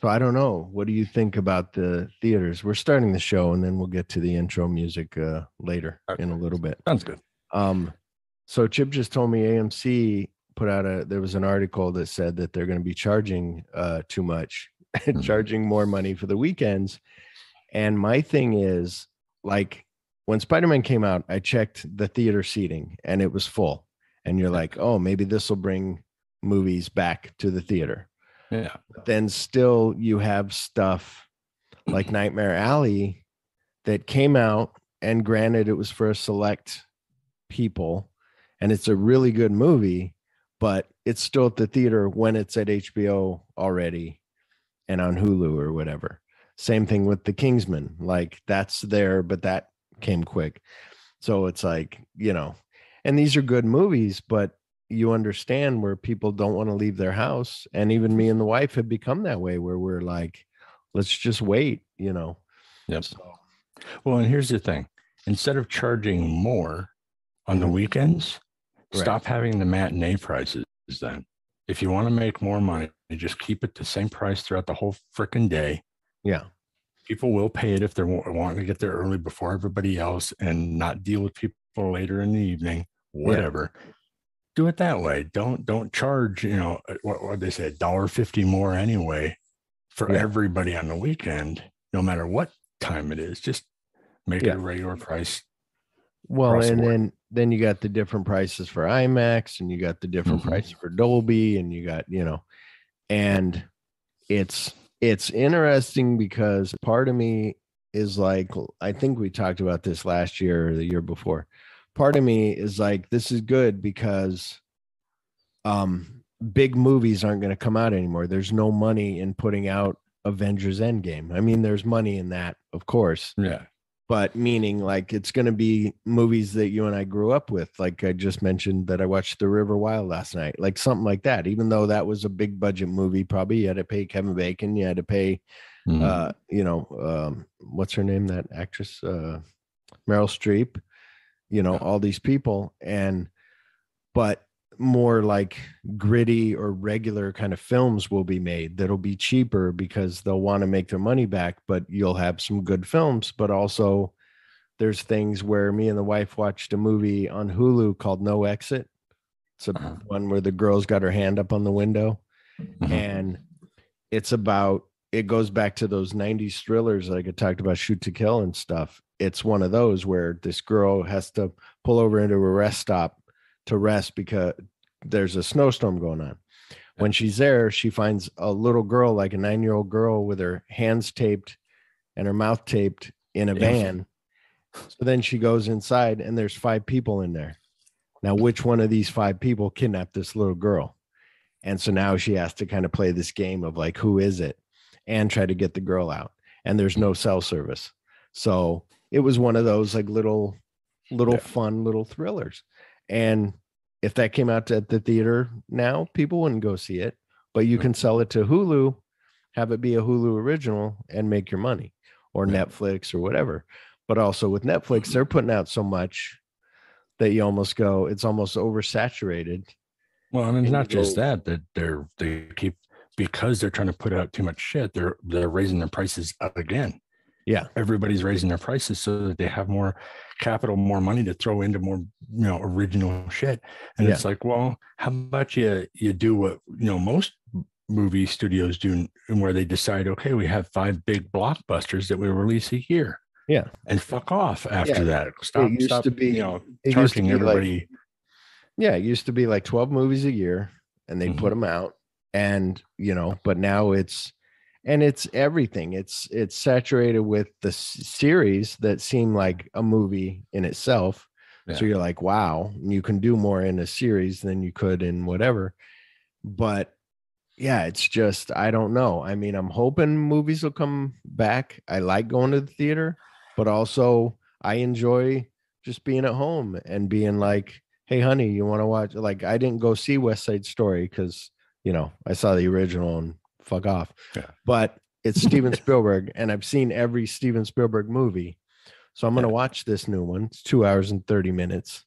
So I don't know. What do you think about the theaters? We're starting the show, and then we'll get to the intro music later in a Okay. little bit. Sounds good. Um, so Chip just told me AMC put out there was an article that said that they're going to be charging too much, Mhm. charging more money for the weekends. And my thing is, like, when Spider-Man came out, I checked the theater seating and it was full. And you're Yeah. like, oh, maybe this will bring movies back to the theater. Yeah. But then still you have stuff like Nightmare Alley that came out, and granted, it was for a select people, and it's a really good movie, but it's still at the theater when it's at HBO already and on Hulu or whatever. Same thing with The Kingsman. Like that's there, but that came quick. So it's like, and these are good movies, but you understand where people don't want to leave their house. And even me and the wife have become that way where we're like, let's just wait. Yep. So, Well, and here's the thing. Instead of charging more on the mhm, weekends, right. stop having the matinee prices then. If you want to make more money, just keep it the same price throughout the whole freaking day. Yeah. People will pay it if they're wanting to get there early before everybody else and not deal with people later in the evening, Yeah. whatever. Do it that way. Don't charge, what they say, $1.50 more anyway for Yeah. everybody on the weekend, no matter what time it is. Just make it Yeah. a regular price Well, across the and board. then you got the different prices for IMAX, and you got the different Mm-hmm. prices for Dolby, and you got, and it's interesting because part of me is like, I think we talked about this last year or the year before. Part of me is like, this is good because big movies aren't going to come out anymore. There's no money in putting out Avengers Endgame. I mean, there's money in that, of course, Yeah. but meaning like it's going to be movies that you and I grew up with. Like I just mentioned that I watched The River Wild last night, like something like that. Even though that was a big budget movie, probably you had to pay Kevin Bacon, you had to pay, Mm-hmm. what's her name, that actress, Meryl Streep, Yeah. all these people, but more like gritty or regular kind of films will be made that'll be cheaper because they'll want to make their money back, but you'll have some good films. But also there's things where me and the wife watched a movie on Hulu called No Exit. It's a Uh-huh. one where the girl's got her hand up on the window, Mm-hmm. and it goes back to those 90s thrillers like I talked about, Shoot to Kill and stuff. It's one of those where this girl has to pull over into a rest stop to rest because there's a snowstorm going on. Yeah. When she's there, she finds a little girl, like a 9-year-old girl, with her hands taped and her mouth taped in a Damn. van. So then she goes inside and there's 5 people in there. Now, which one of these 5 people kidnapped this little girl? And so now she has to kind of play this game of like, who is it? And try to get the girl out. And there's no cell service. So it was one of those like little Yeah. fun little thrillers. And if that came out at the theater now, people wouldn't go see it. But you No. can sell it to Hulu, have it be a Hulu original and make your money, or Yeah. Netflix or whatever. But also with Netflix, they're putting out so much that you almost go, it's almost oversaturated. Well, and it's And you not just go, that they keep, because they're trying to put out too much shit. They're raising their prices up again. yeah, Everybody's raising their prices so that they have more capital, more money to throw into more, original shit. And yeah, it's like, well, how about you do what, most movie studios do, where they decide, okay, we have 5 big blockbusters that we release a year, yeah, and fuck off yeah. after that. It Stop, used stop, to be, it used to charging be like, everybody. yeah, it used to be like 12 movies a year and they'd put Mhm. them out. And, but now it's everything. It's saturated with the series that seem like a movie in itself. So Yeah. you're like, wow, you can do more in a series than you could in whatever. But yeah, it's just, I don't know. I mean, I'm hoping movies will come back. I like going to the theater, but also I enjoy just being at home and being like, hey, honey, you want to watch? Like, I didn't go see West Side Story because, I saw the original and fuck off. Yeah. But it's Steven Spielberg, and I've seen every Steven Spielberg movie. So I'm going to Yeah. watch this new one. It's 2 hours and 30 minutes.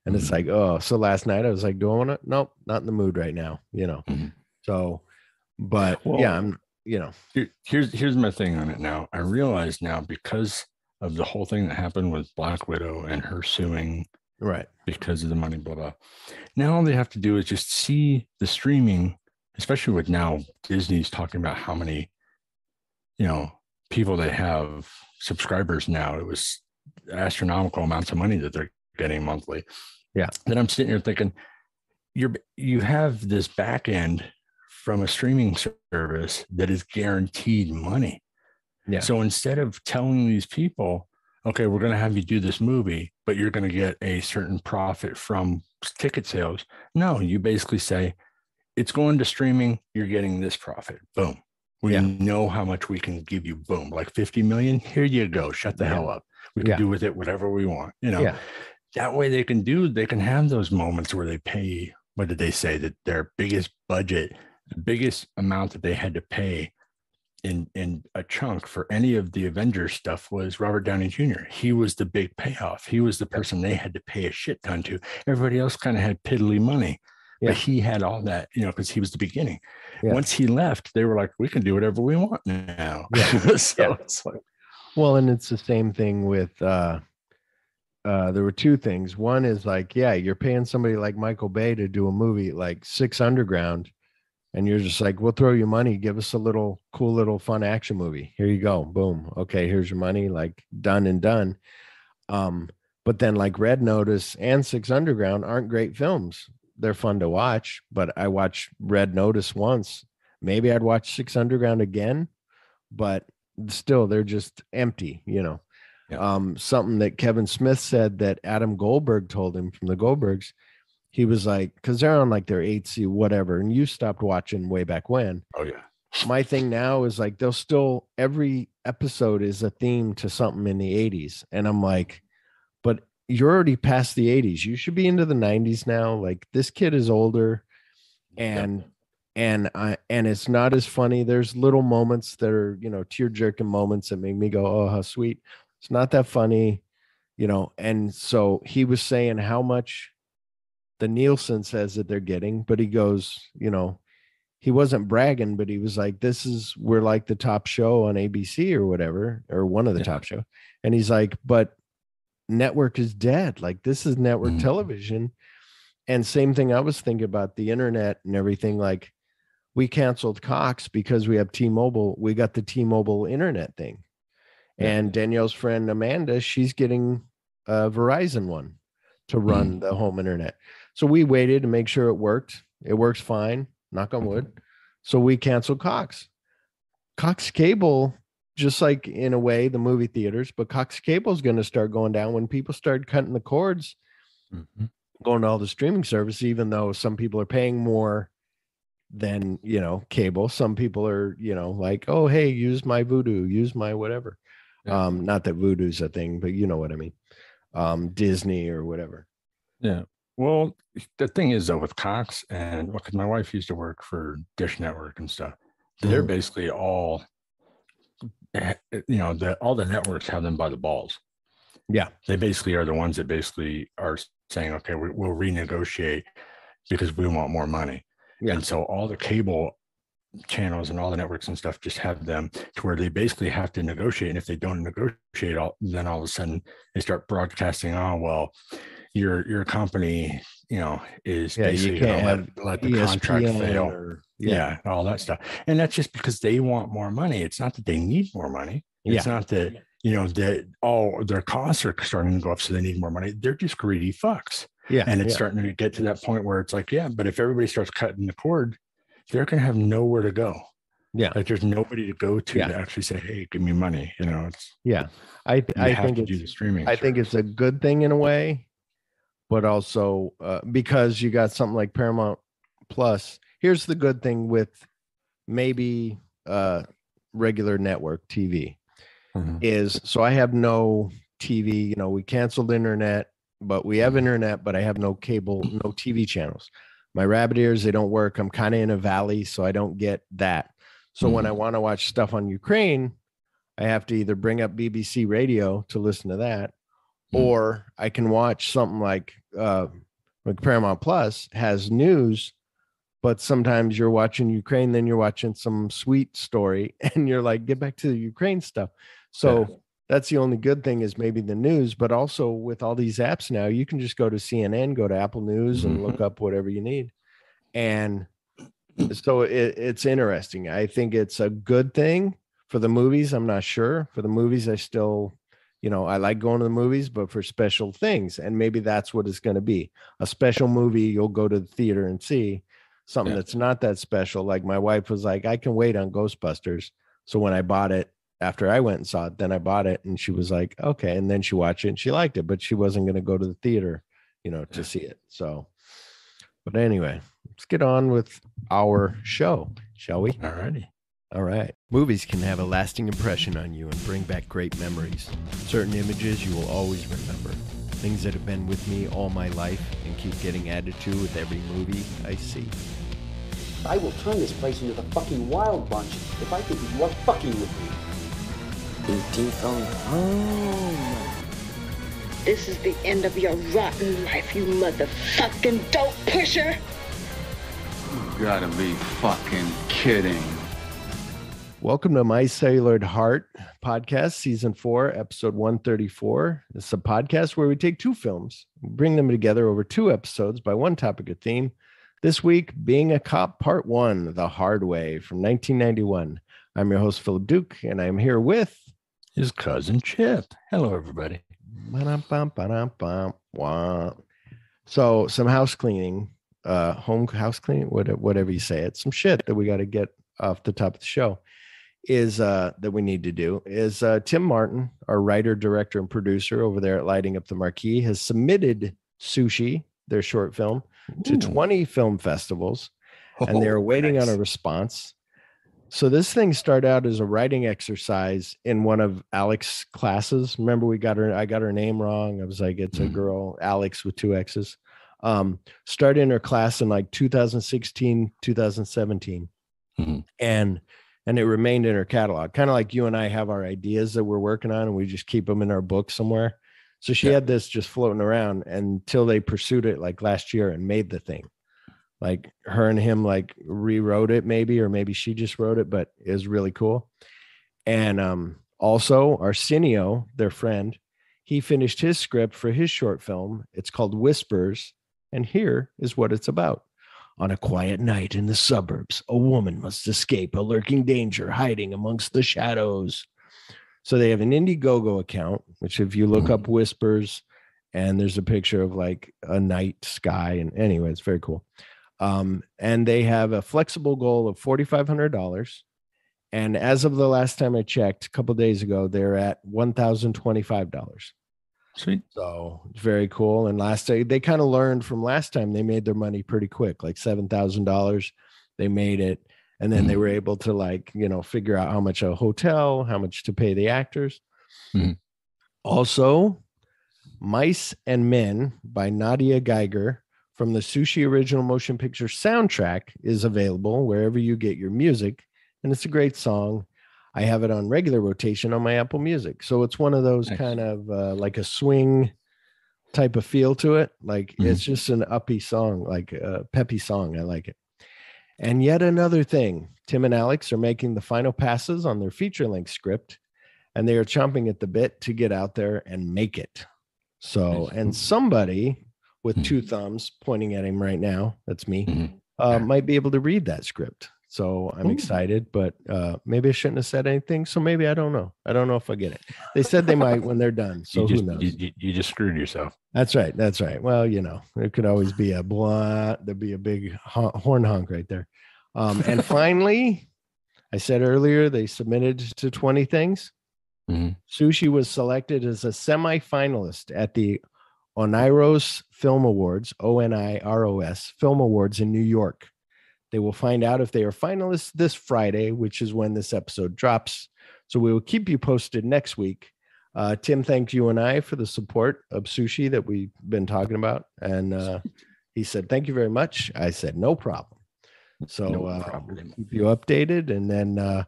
And it's Mhm. like, oh, so last night I was like, do I want to? Nope, not in the mood right now. Mhm. So, but yeah, Well, you know. Here's my thing on it now. I realize now, because of the whole thing that happened with Black Widow and her suing Right. because of the money, blah blah. Now all they have to do is just see the streaming, especially with now Disney's talking about how many, people they have subscribers now. It was astronomical amounts of money that they're getting monthly. Yeah. Then I'm sitting here thinking, you have this back end from a streaming service that is guaranteed money. Yeah. So instead of telling these people, okay, we're going to have you do this movie, but you're going to get a certain profit from ticket sales. No, you basically say, it's going to streaming. You're getting this profit. Boom. We know how much we can give you. Boom. Like 50 million. Here you go. Shut the hell up. We can do with it whatever we want. That way they can have those moments where they pay, what did they say, that their biggest budget, the biggest amount that they had to pay in a chunk for any of the Avengers stuff was Robert Downey Jr. He was the big payoff. He was the person they had to pay a shit ton to. Everybody else kind of had piddly money, but he had all that, because he was the beginning. Once he left, they were like, we can do whatever we want now. It's like, well, and it's the same thing with there were two things. One is like, you're paying somebody like Michael Bay to do a movie like Six Underground, and you're just like, we'll throw you money. Give us a little cool little fun action movie. Here you go. Boom. Okay, here's your money. Like, done and done. But then like Red Notice and Six Underground aren't great films. They're fun to watch, but I watched Red Notice once. Maybe I'd watch Six Underground again, but still they're just empty, Something that Kevin Smith said that Adam Goldberg told him from the Goldbergs. He was like, because they're on like their 8C whatever, and you stopped watching way back when. Oh yeah. My thing now is like they'll still, every episode is a theme to something in the 80s, and I'm like, but you're already past the 80s. You should be into the 90s now. Like, this kid is older, and it's not as funny. There's little moments that are, tear jerking moments that make me go, oh, how sweet. It's not that funny, And so he was saying how much the Nielsen says that they're getting, but he goes, he wasn't bragging, but he was like, we're like the top show on ABC or whatever, or one of the top show. And he's like, but network is dead. Like, this is network television. And same thing I was thinking about the internet and everything. Like, we canceled Cox because we have T-Mobile. We got the T-Mobile internet thing. And Danielle's friend Amanda, she's getting a Verizon one to run the home internet. So we waited to make sure it worked. It works fine, knock on wood. So we canceled Cox. Cox Cable, just like in a way the movie theaters, but Cox Cable is going to start going down when people start cutting the cords, going to all the streaming service, even though some people are paying more than, cable. Some people are, like, oh, hey, use my Vudu, use my whatever. Not that Vudu's a thing, but you know what I mean. Disney or whatever. Yeah. Well, the thing is though, with Cox, and because my wife used to work for Dish Network and stuff, they're basically all, all the networks have them by the balls. Yeah. They basically are the ones that basically are saying, okay, we'll renegotiate because we want more money. Yeah. And so all the cable channels and all the networks and stuff just have them to where they basically have to negotiate. And if they don't negotiate, then all of a sudden they start broadcasting, oh, well, your company, is basically going to let the contract fail. All that stuff. And that's just because they want more money. It's not that they need more money. It's not that, that all their costs are starting to go up, so they need more money. They're just greedy fucks. Yeah. And it's starting to get to that point where it's like, but if everybody starts cutting the cord, they're going to have nowhere to go. Yeah. Like, there's nobody to go to to actually say, hey, give me money. It's, I think it's the streaming. I think it's a good thing in a way, but also because you got something like Paramount Plus. Here's the good thing with maybe regular network TV is, so I have no TV, we canceled internet, but we have internet, but I have no cable, no TV channels. My rabbit ears, they don't work. I'm kind of in a valley, so I don't get that. So when I want to watch stuff on Ukraine, I have to either bring up BBC Radio to listen to that, or I can watch something like Paramount Plus has news, but sometimes you're watching Ukraine, then you're watching some sweet story, and you're like, get back to the Ukraine stuff. So that's the only good thing is maybe the news, but also with all these apps now, you can just go to CNN, go to Apple News, and look up whatever you need. And so it's interesting. I think it's a good thing for the movies. I'm not sure. For the movies, I still, I like going to the movies, but for special things. And maybe that's what it's going to be. A special movie you'll go to the theater and see. Something that's not that special. Like my wife was like, I can wait on Ghostbusters. So when I bought it, after I went and saw it, then I bought it and she was like, okay. And then she watched it and she liked it, but she wasn't going to go to the theater, to see it. So, but anyway, let's get on with our show, shall we? Alrighty. All right. Movies can have a lasting impression on you and bring back great memories. Certain images you will always remember. Things that have been with me all my life and keep getting added to with every movie I see. I will turn this place into the fucking Wild Bunch if I think you are fucking with me. 18 phone home. This is the end of your rotten life, you motherfucking dope pusher. You gotta be fucking kidding. Welcome to My Cellular Heart podcast, season 4, episode 134. This is a podcast where we take two films, bring them together over 2 episodes by one topic or theme. This week, Being a Cop, Part 1, The Hard Way from 1991. I'm your host, Phillip Duke, and I'm here with his cousin Chip. Hello, everybody. So some house cleaning, home house cleaning, whatever you say it, some shit that we got to get off the top of the show is that we need to do is Tim Martin, our writer, director, and producer over there at Lighting Up the Marquee, has submitted Sushi, their short film, to 20 film festivals, and they're waiting on a response. So this thing started out as a writing exercise in one of Alex's classes. Remember, I got her name wrong. I was like, it's a girl, Alex with 2 X's. Started in her class in like 2016, 2017. And it remained in her catalog, kind of like you and I have our ideas that we're working on and we just keep them in our book somewhere. So she had this just floating around until they pursued it like last year and made the thing. Like her and him like rewrote it or maybe she just wrote it, but it was really cool. And also Arsenio, their friend, he finished his script for his short film. It's called Whispers. And here is what it's about. On a quiet night in the suburbs, a woman must escape a lurking danger hiding amongst the shadows. So they have an Indiegogo account, which if you look up Whispers, and there's a picture of like a night sky. And anyway, it's very cool. And they have a flexible goal of $4,500. And as of the last time I checked, a couple of days ago, they're at $1,025. Sweet. So it's very cool. And last day, they kind of learned from last time, they made their money pretty quick, like $7,000. They made it. And then they were able to figure out how much a hotel, how much to pay the actors. Also, Mice and Men by Nadia Geiger from the Sushi original motion picture soundtrack is available wherever you get your music. And it's a great song. I have it on regular rotation on my Apple Music. So it's one of those kind of like a swing type of feel to it. Like it's just an uppy song, like a peppy song. I like it. And yet another thing, Tim and Alex are making the final passes on their feature-length script, and they are chomping at the bit to get out there and make it. So, and somebody with 2 thumbs pointing at him right now, that's me, might be able to read that script. So I'm excited, but maybe I shouldn't have said anything. So maybe I don't know. I don't know if I get it. They said they might when they're done. So who knows? You just screwed yourself. That's right. That's right. Well, there could always be a blunt. There'd be a big horn honk right there. And finally, I said earlier, they submitted to 20 things. Sushi was selected as a semifinalist at the Oniros Film Awards, ONIROS Film Awards in New York. They will find out if they are finalists this Friday, which is when this episode drops. So we will keep you posted next week. Tim thanked you and I for the support of Sushi that we've been talking about. And he said, thank you very much. I said, no problem. So we'll keep you updated. And then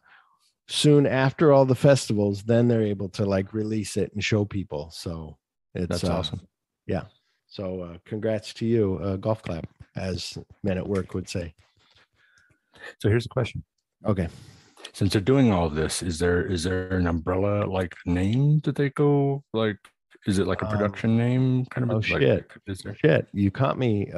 soon after all the festivals, then they're able to release it and show people. So that's awesome. Yeah. So congrats to you. Golf clap, as men at work would say. So here's the question. Okay. Since they're doing all of this, is there an umbrella like name that they go like? Is it like a production name kind of? Oh, like, shit. Is there? Shit. You caught me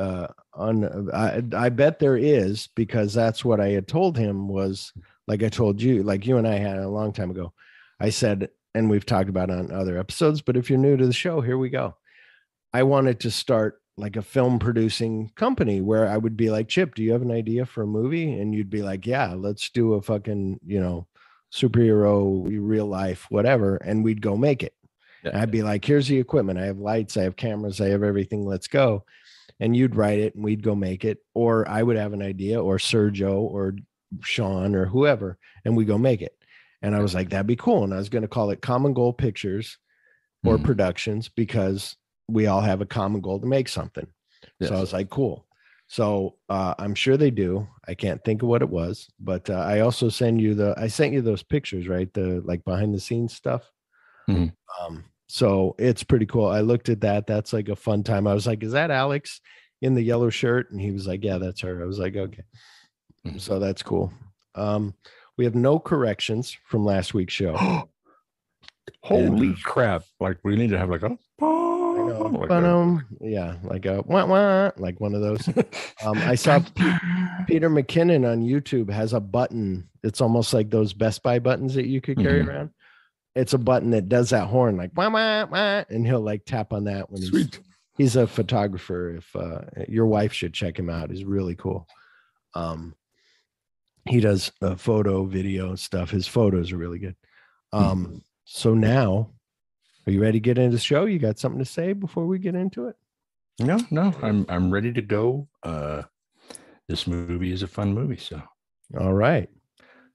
on. I bet there is, because that's what I had told him was, like I told you, like you and I had a long time ago. I said, and we've talked about it on other episodes, but if you're new to the show, here we go. I wanted to start like a film producing company where I would be like, Chip, do you have an idea for a movie? And you'd be like, yeah, let's do a fucking, superhero, real life, whatever. And we'd go make it. Yeah. I'd be like, here's the equipment. I have lights, I have cameras, I have everything. Let's go. And you'd write it and we'd go make it. Or I would have an idea, or Sergio or Sean or whoever, and we go make it. And I was like, that'd be cool. And I was going to call it Common Goal Pictures or Productions, because we all have a common goal to make something. Yes. So I was like, cool. So I'm sure they do. I can't think of what it was, but I also sent you those pictures, right? The like behind the scenes stuff. So it's pretty cool. I looked at that. That's like a fun time. I was like, is that Alex in the yellow shirt? And he was like, yeah, that's her. I was like, okay. So that's cool. We have no corrections from last week's show. Holy crap. Like we need to have like a like a wah, like one of those. I saw Peter McKinnon on YouTube has a button. It's almost like those Best Buy buttons that you could carry around. It's a button that does that horn like wah, wah, wah, and he'll like tap on that when he's a photographer. If your wife should check him out, he's really cool. He does photo, video stuff. His photos are really good. So now, are you ready to get into the show? You got something to say before we get into it? No, I'm ready to go. This movie is a fun movie, so. All right.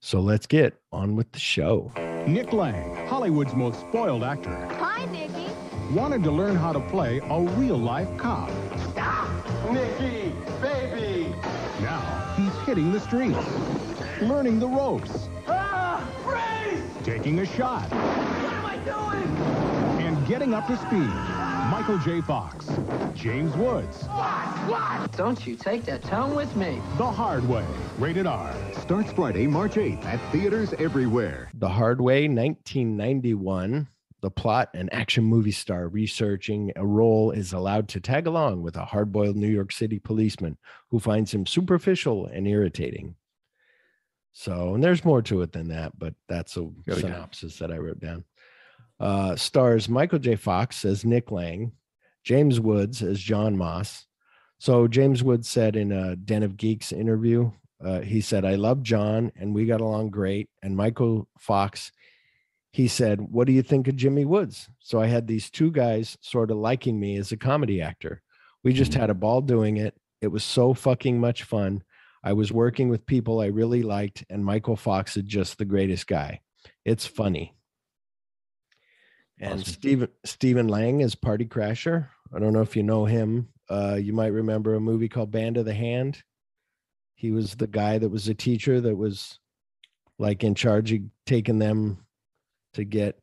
So let's get on with the show. Nick Lang, Hollywood's most spoiled actor. Hi, Nicky. Wanted to learn how to play a real-life cop. Stop! Nicky, baby! Now he's hitting the streets, learning the ropes. Freeze! Taking a shot. What am I doing? And getting up to speed. Michael J. Fox, James Woods. What? Don't you take that tone with me. The Hard Way, rated R. Starts Friday, March 8th at theaters everywhere. The Hard Way, 1991. The plot: an action movie star researching a role is allowed to tag along with a hard-boiled New York City policeman who finds him superficial and irritating. So, and there's more to it than that, but that's a synopsis that I wrote down. Stars Michael J. Fox as Nick Lang, James Woods as John Moss. So James Woods said in a Den of Geeks interview, he said, I love John and we got along great. And Michael Fox, he said, what do you think of Jimmy Woods? So I had these two guys sort of liking me as a comedy actor. We just had a ball doing it. It was so fucking much fun. I was working with people I really liked, and Michael Fox is just the greatest guy. It's funny. And awesome. Stephen Lang is Party Crasher. I don't know if you know him. You might remember a movie called Band of the Hand. He was the guy that was a teacher that was like in charge of taking them to get,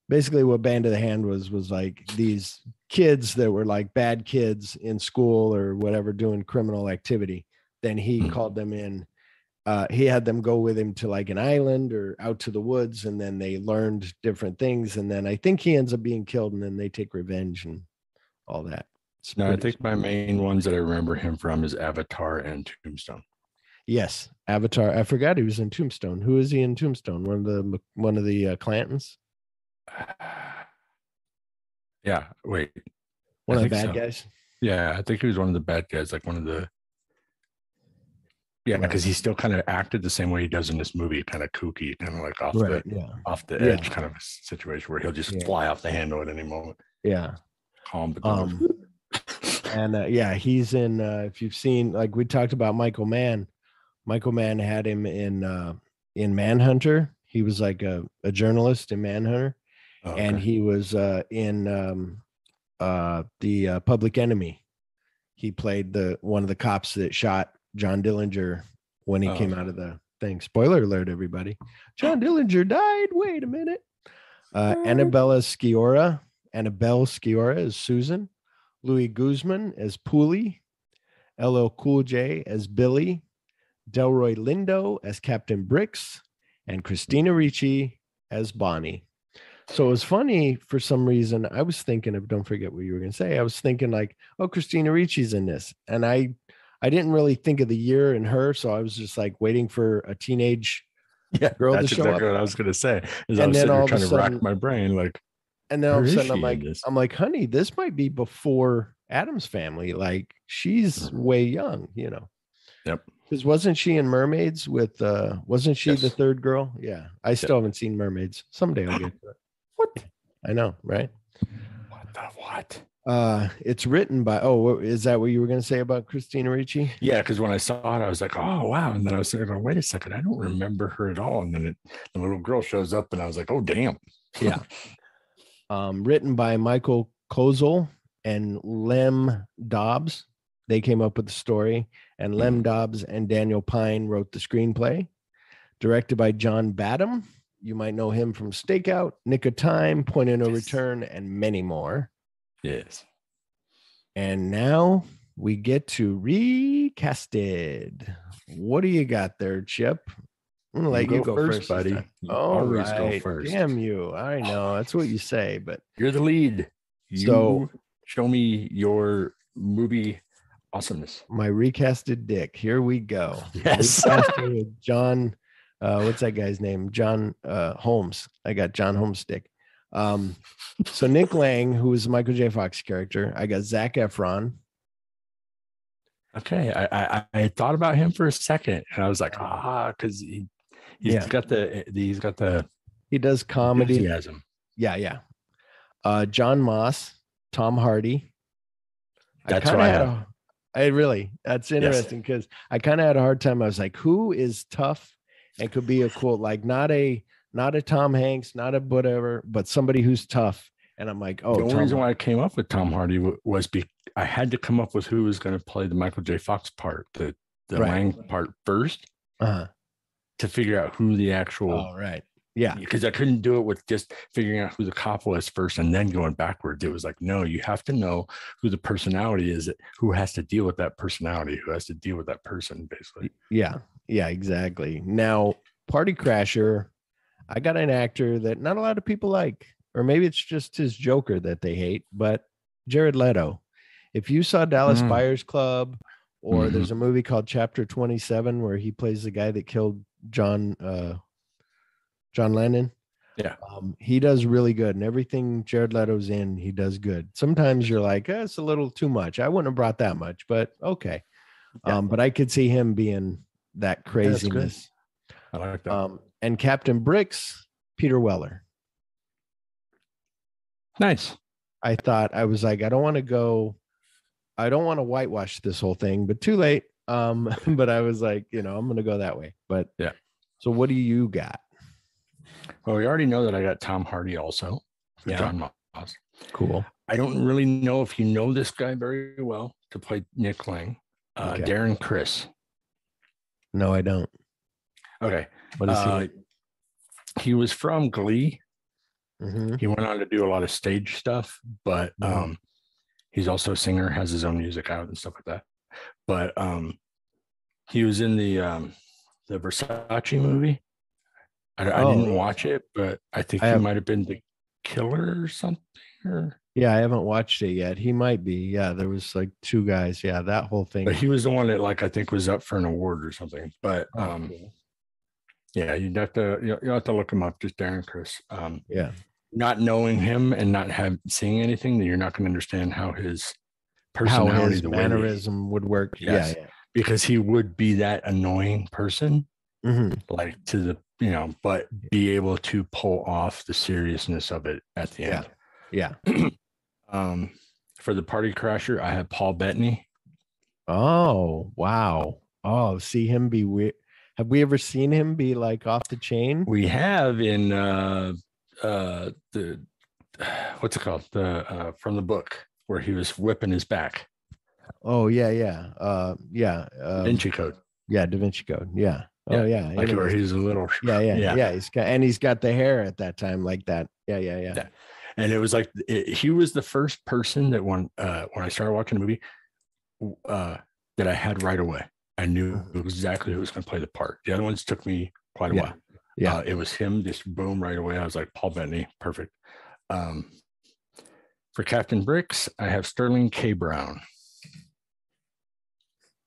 basically what Band of the Hand was like these kids that were like bad kids in school or whatever doing criminal activity. Then he called them in. He had them go with him to like an island or out to the woods, and then they learned different things. And then I think he ends up being killed, and then they take revenge and all that. No, I think my main ones that I remember him from is Avatar and Tombstone. Yes, Avatar. I forgot he was in Tombstone. Who is he in Tombstone? One of the Clantons. Yeah. Wait. One of the bad guys. Yeah, I think he was one of the bad guys. Like one of the. Yeah, because he still kind of acted the same way he does in this movie, kind of kooky, kind of like off the edge kind of a situation where he'll just fly off the handle at any moment. Yeah. Calm the globe. And he's in, if you've seen, like we talked about Michael Mann had him in Manhunter. He was like a journalist in Manhunter. Oh, okay. And he was in the Public Enemy. He played one of the cops that shot John Dillinger when he came out of the thing. Spoiler alert, everybody. John Dillinger died. Wait a minute. Annabelle Sciorra is Susan. Louis Guzman as Pooley. LL Cool J as Billy. Delroy Lindo as Captain Bricks, and Christina Ricci as Bonnie. So it was funny for some reason. I was thinking of, don't forget what you were going to say. I was thinking like, oh, Christina Ricci's in this. And I didn't really think of the year and her. So I was just like waiting for a teenage girl to that's show exactly up. what I was going to say. Is And I was then sitting all here of a trying to rack sudden- my brain, like, And then all of a where is sudden she in this? I'm like, honey, this might be before Adam's Family. Like she's way young, you know. Yep. Because wasn't she in Mermaids with wasn't she Yes. the third girl? Yeah. I still haven't seen Mermaids. Someday I'll get to it. What? I know, right? What? It's written by is that what you were gonna say about Christina Ricci? Yeah, because when I saw it, I was like, oh wow. And then I was thinking, wait a second, I don't remember her at all. And then the little girl shows up and I was like, oh damn. Yeah. Written by Michael Kozel and Lem Dobbs. They came up with the story, and Lem Dobbs and Daniel Pine wrote the screenplay. Directed by John Badham. You might know him from Stakeout, Nick of Time, Point of No Return, and many more. Yes. And now we get to Recasted. What do you got there, Chip? I'm gonna let you go first, buddy. this time. You All always go right. first. Damn you. I know. That's what you say, but You're the lead. So- Show me your movie awesomeness. my recasted dick. Here we go. Yes. Recasted with John, what's that guy's name? John Holmes. I got John Holmes dick. So Nick Lang, who is Michael J. Fox character. I got Zac Efron. Okay. I thought about him for a second and I was like, because he's got the He does comedy. enthusiasm. Yeah. John Moss, Tom Hardy. That's what I have. That's interesting because I kind of had a hard time. I was like, who is tough and could be a cool, like not a Tom Hanks, not a whatever, but somebody who's tough. And I'm like, oh, The only reason why I came up with Tom Hardy was I had to come up with who was going to play the Michael J. Fox part, the Lang part first, to figure out who the actual. Oh, right. Yeah. Because I couldn't do it with just figuring out who the cop was first and then going backwards. It was like, no, you have to know who the personality is, who has to deal with that personality, who has to deal with that person, basically. Yeah, exactly. Now, Party Crasher, I got an actor that not a lot of people like, or maybe it's just his Joker that they hate, but Jared Leto. If you saw Dallas Buyers Club, or there's a movie called Chapter 27 where he plays the guy that killed John Lennon. Yeah. He does really good, and everything Jared Leto's in, he does good. Sometimes you're like, it's a little too much. I wouldn't have brought that much, but okay. Yeah. But I could see him being that craziness. I like that. And Captain Bricks, Peter Weller. Nice. I thought, I was like, I don't want to whitewash this whole thing, but too late. But I was like, I'm going to go that way. But yeah. So what do you got? Well, we already know that I got Tom Hardy also for John Moss. Cool. I don't really know if you know this guy very well to play Nick Lang. Darren Criss. No, I don't. Okay. What is he? He was from Glee. Mm-hmm. He went on to do a lot of stage stuff, but he's also a singer, has his own music out and stuff like that. But he was in the Versace movie. I didn't watch it, but I think he might have been the killer or something. Yeah, I haven't watched it yet. He might be. Yeah, there was like two guys. Yeah, that whole thing. But he was the one that I think was up for an award or something. But yeah, you'd have to look him up. Just Darren Criss. Yeah. Not knowing him and not seeing anything, then you're not going to understand how his personality, his mannerism would work. Yes, yeah, because he would be that annoying person, like to the but be able to pull off the seriousness of it at the end. Yeah. For the Party Crasher, I have Paul Bettany. Oh wow! Oh, see him be weird. Have we ever seen him be like off the chain? We have in the what's it called, the from the book where he was whipping his back. Oh yeah. Da Vinci Code. Yeah, Da Vinci Code. Yeah. Oh yeah. Like where he's a little. Yeah. He's got the hair at that time like that. Yeah. And it was like he was the first person that when I started watching the movie that I had right away. I knew exactly who was going to play the part. The other ones took me quite a while. Yeah. It was him, just boom, right away. I was like, Paul Bettany, perfect. For Captain Bricks, I have Sterling K. Brown.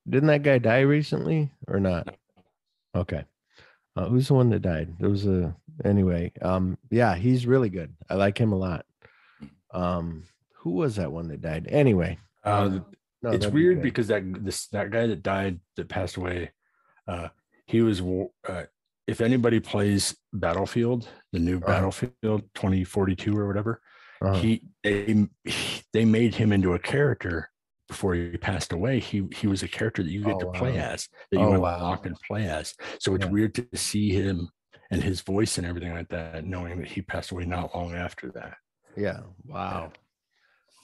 Didn't that guy die recently or not? Okay. Who's the one that died? There was anyway. Yeah, he's really good. I like him a lot. Who was that one that died? Anyway. No, it's weird because that guy that died, that passed away, he was if anybody plays Battlefield, the new Battlefield 2042 or whatever, they made him into a character before he passed away. He was a character that you get to play as, that you unlock and play as. So it's weird to see him and his voice and everything like that, knowing that he passed away not long after that. Yeah. Wow.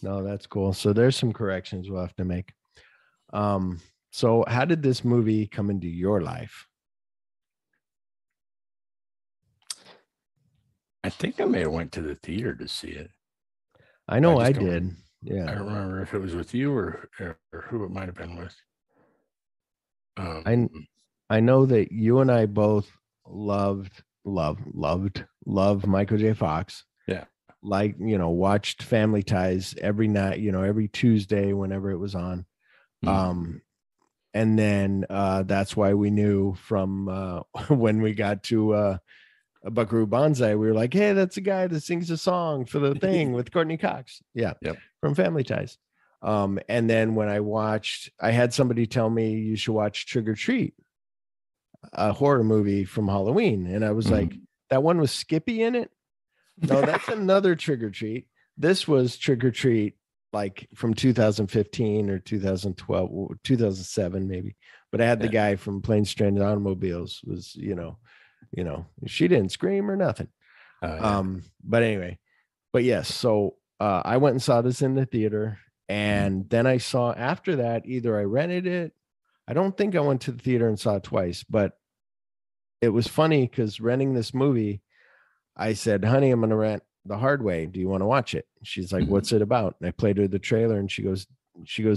No, that's cool. So there's some corrections we'll have to make. So how did this movie come into your life? I think I may have went to the theater to see it. I know I did. Yeah. I don't remember if it was with you or who it might have been with. I know that you and I both loved Michael J. Fox. Yeah. Like, watched Family Ties every night, every Tuesday, whenever it was on. And then that's why we knew from when we got to Buckaroo Banzai, we were like, hey, that's a guy that sings a song for the thing with Courtney Cox. Yeah. Yep. From Family Ties. And then when I had somebody tell me you should watch Trick or Treat, a horror movie from Halloween. And I was like, that one with Skippy in it? No, that's another Trick or Treat. This was Trick or Treat, like from 2015 or 2012, 2007, maybe. But I had the guy from Planes, Trains, and Automobiles was, she didn't scream or nothing. But anyway, yes. So I went and saw this in the theater. And then I saw after that, either I rented it. I don't think I went to the theater and saw it twice, but it was funny because renting this movie, I said, honey, I'm going to rent The Hard Way. Do you want to watch it? She's like, what's it about? And I played her the trailer and she goes,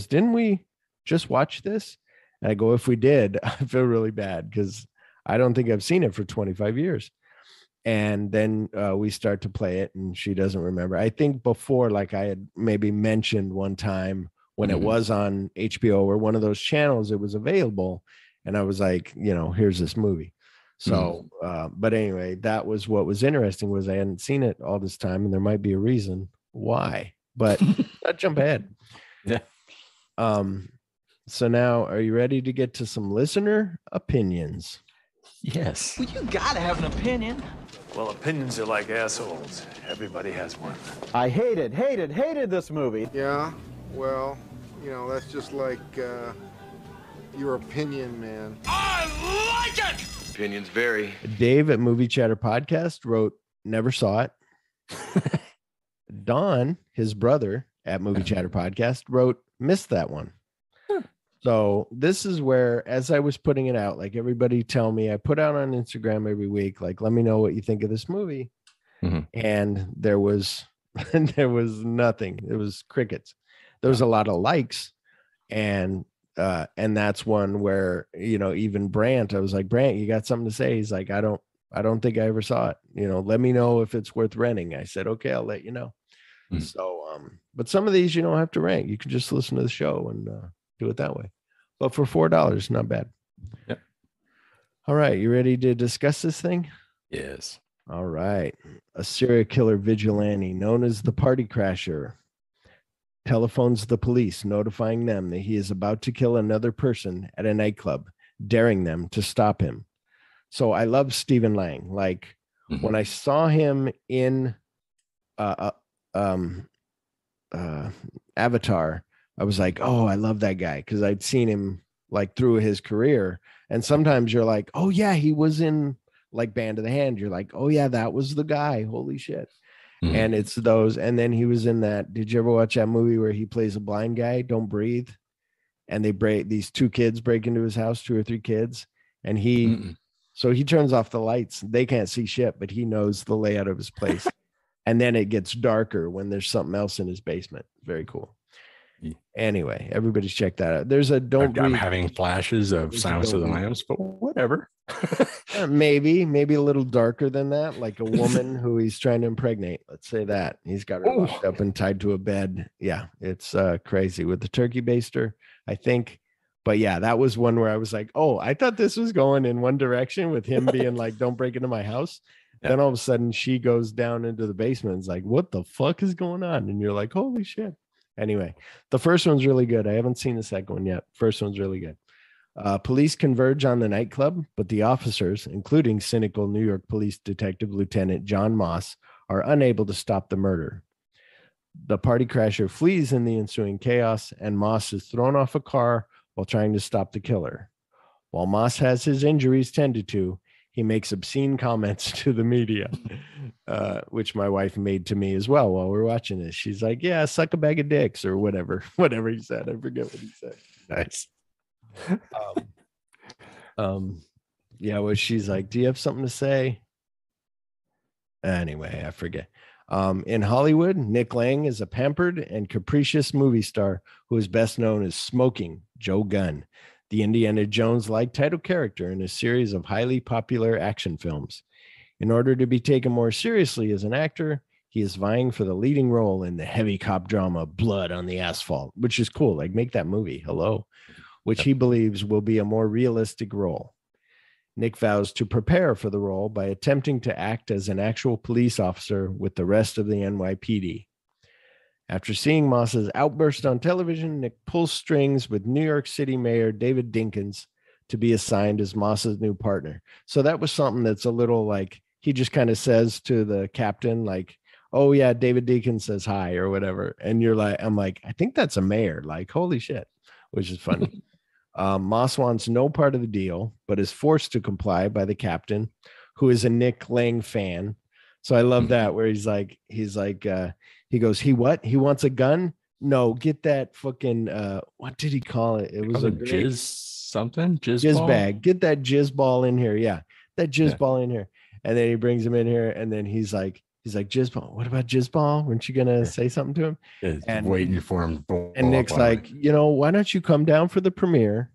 didn't we just watch this? And I go, if we did, I feel really bad because I don't think I've seen it for 25 years. And then we start to play it and she doesn't remember. I think before, like I had maybe mentioned one time when it was on HBO or one of those channels, it was available. And I was like, here's this movie. So, but anyway, that was what was interesting was I hadn't seen it all this time and there might be a reason why, but not jump ahead. Yeah. So now are you ready to get to some listener opinions? Yes. Well, you gotta have an opinion. Well, opinions are like assholes. Everybody has one. I hated this movie. Yeah, well, that's just like your opinion, man. I like it! Opinions vary. Dave at Movie Chatter Podcast wrote, never saw it. Don, his brother at Movie Chatter Podcast, wrote, missed that one. So this is where, as I was putting it out, like everybody tell me, I put out on Instagram every week, like, let me know what you think of this movie. And there was nothing. It was crickets. There was a lot of likes. And that's one where, even Brant, I was like, Brant, you got something to say? He's like, I don't think I ever saw it. Let me know if it's worth renting. I said, okay, I'll let you know. So, but some of these you don't have to rent. You can just listen to the show and do it that way. But for $4, not bad. Yep. All right. You ready to discuss this thing? Yes. All right. A serial killer vigilante known as the Party Crasher telephones the police, notifying them that he is about to kill another person at a nightclub, daring them to stop him. So I love Stephen Lang. Like when I saw him in Avatar, I was like, oh, I love that guy because I'd seen him like through his career. And sometimes you're like, oh yeah, he was in like Band of the Hand. You're like, oh yeah, that was the guy. Holy shit. And it's those. And then he was in that. Did you ever watch that movie where he plays a blind guy? Don't Breathe. And these two kids break into his house, 2 or 3 kids. And so he turns off the lights. They can't see shit, but he knows the layout of his place. And then it gets darker when there's something else in his basement. Very cool. Anyway, everybody's check that out. There's a I'm having flashes of Silence of the Lambs, but whatever. Maybe a little darker than that, like a woman who he's trying to impregnate. Let's say that he's got her locked up and tied to a bed. Yeah, it's crazy with the turkey baster, I think. But yeah, that was one where I was like, oh, I thought this was going in one direction with him being like, don't break into my house. Yeah. Then all of a sudden she goes down into the basement. It's like, what the fuck is going on? And you're like, holy shit. Anyway, the first one's really good. I haven't seen the second one yet. First one's really good. Police converge on the nightclub, but the officers, including cynical New York Police Detective Lieutenant John Moss, are unable to stop the murder. The party crasher flees in the ensuing chaos, and Moss is thrown off a car while trying to stop the killer. While Moss has his injuries tended to, he makes obscene comments to the media, which my wife made to me as well while we're watching this. She's like, yeah, suck a bag of dicks or whatever he said. I forget what he said. Nice. Yeah, well, she's like, do you have something to say? Anyway, I forget. In Hollywood, Nick Lang is a pampered and capricious movie star who is best known as Smoking Joe Gunn, the Indiana Jones-like title character in a series of highly popular action films. In order to be taken more seriously as an actor, he is vying for the leading role in the heavy cop drama Blood on the Asphalt, which is cool. Like, make that movie. Hello. Which he believes will be a more realistic role. Nick vows to prepare for the role by attempting to act as an actual police officer with the rest of the NYPD. After seeing Moss's outburst on television, Nick pulls strings with New York City Mayor David Dinkins to be assigned as Moss's new partner. So that was something that's a little like, he just kind of says to the captain, like, oh yeah, David Dinkins says hi or whatever. And you're like, I'm like, I think that's a mayor. Like, holy shit, which is funny. Moss wants no part of the deal, but is forced to comply by the captain, who is a Nick Lang fan. So I love that, where he's like, he goes, he wants a gun? No, get that fucking, what did he call it? It was a jizz something, jizz bag. Get that jizz ball in here. Yeah, that jizz ball in here. And then he brings him in here, and then he's like, jizz ball. What about jizz ball? Weren't you gonna say something to him? And waiting for him. And Nick's like, why don't you come down for the premiere?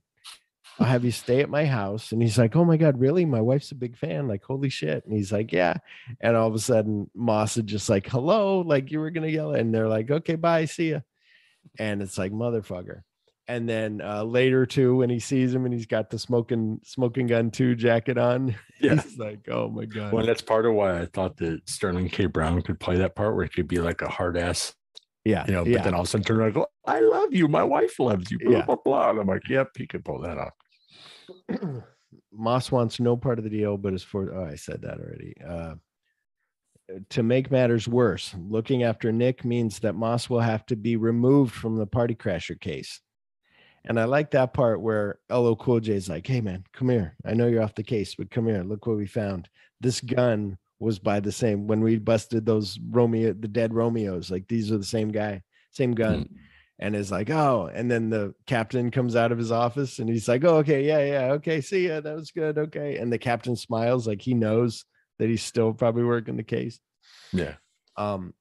I'll have you stay at my house. And he's like, oh my God, really? My wife's a big fan. Like, holy shit. And he's like, yeah. And all of a sudden, Moss is just like, hello, like you were gonna yell it. And they're like, okay, bye, see ya. And it's like, motherfucker. And then later too, when he sees him and he's got the smoking gun 2 jacket on, he's like, oh my God. Well, that's part of why I thought that Sterling K. Brown could play that part, where it could be like a hard ass. Yeah. But then all of a sudden turn around and go, I love you. My wife loves you. Blah, blah, blah. And I'm like, yep, he could pull that off. Moss wants no part of the deal, but I said that already. To make matters worse, looking after Nick means that Moss will have to be removed from the party crasher case. And I like that part where LL Cool J is like, hey man, come here. I know you're off the case, but come here. Look what we found. This gun was by the same, when we busted those the dead Romeos, like these are the same guy, same gun. And is like, oh, and then the captain comes out of his office and he's like, oh, okay, yeah, okay, see ya, that was good, okay. And the captain smiles like he knows that he's still probably working the case. Yeah.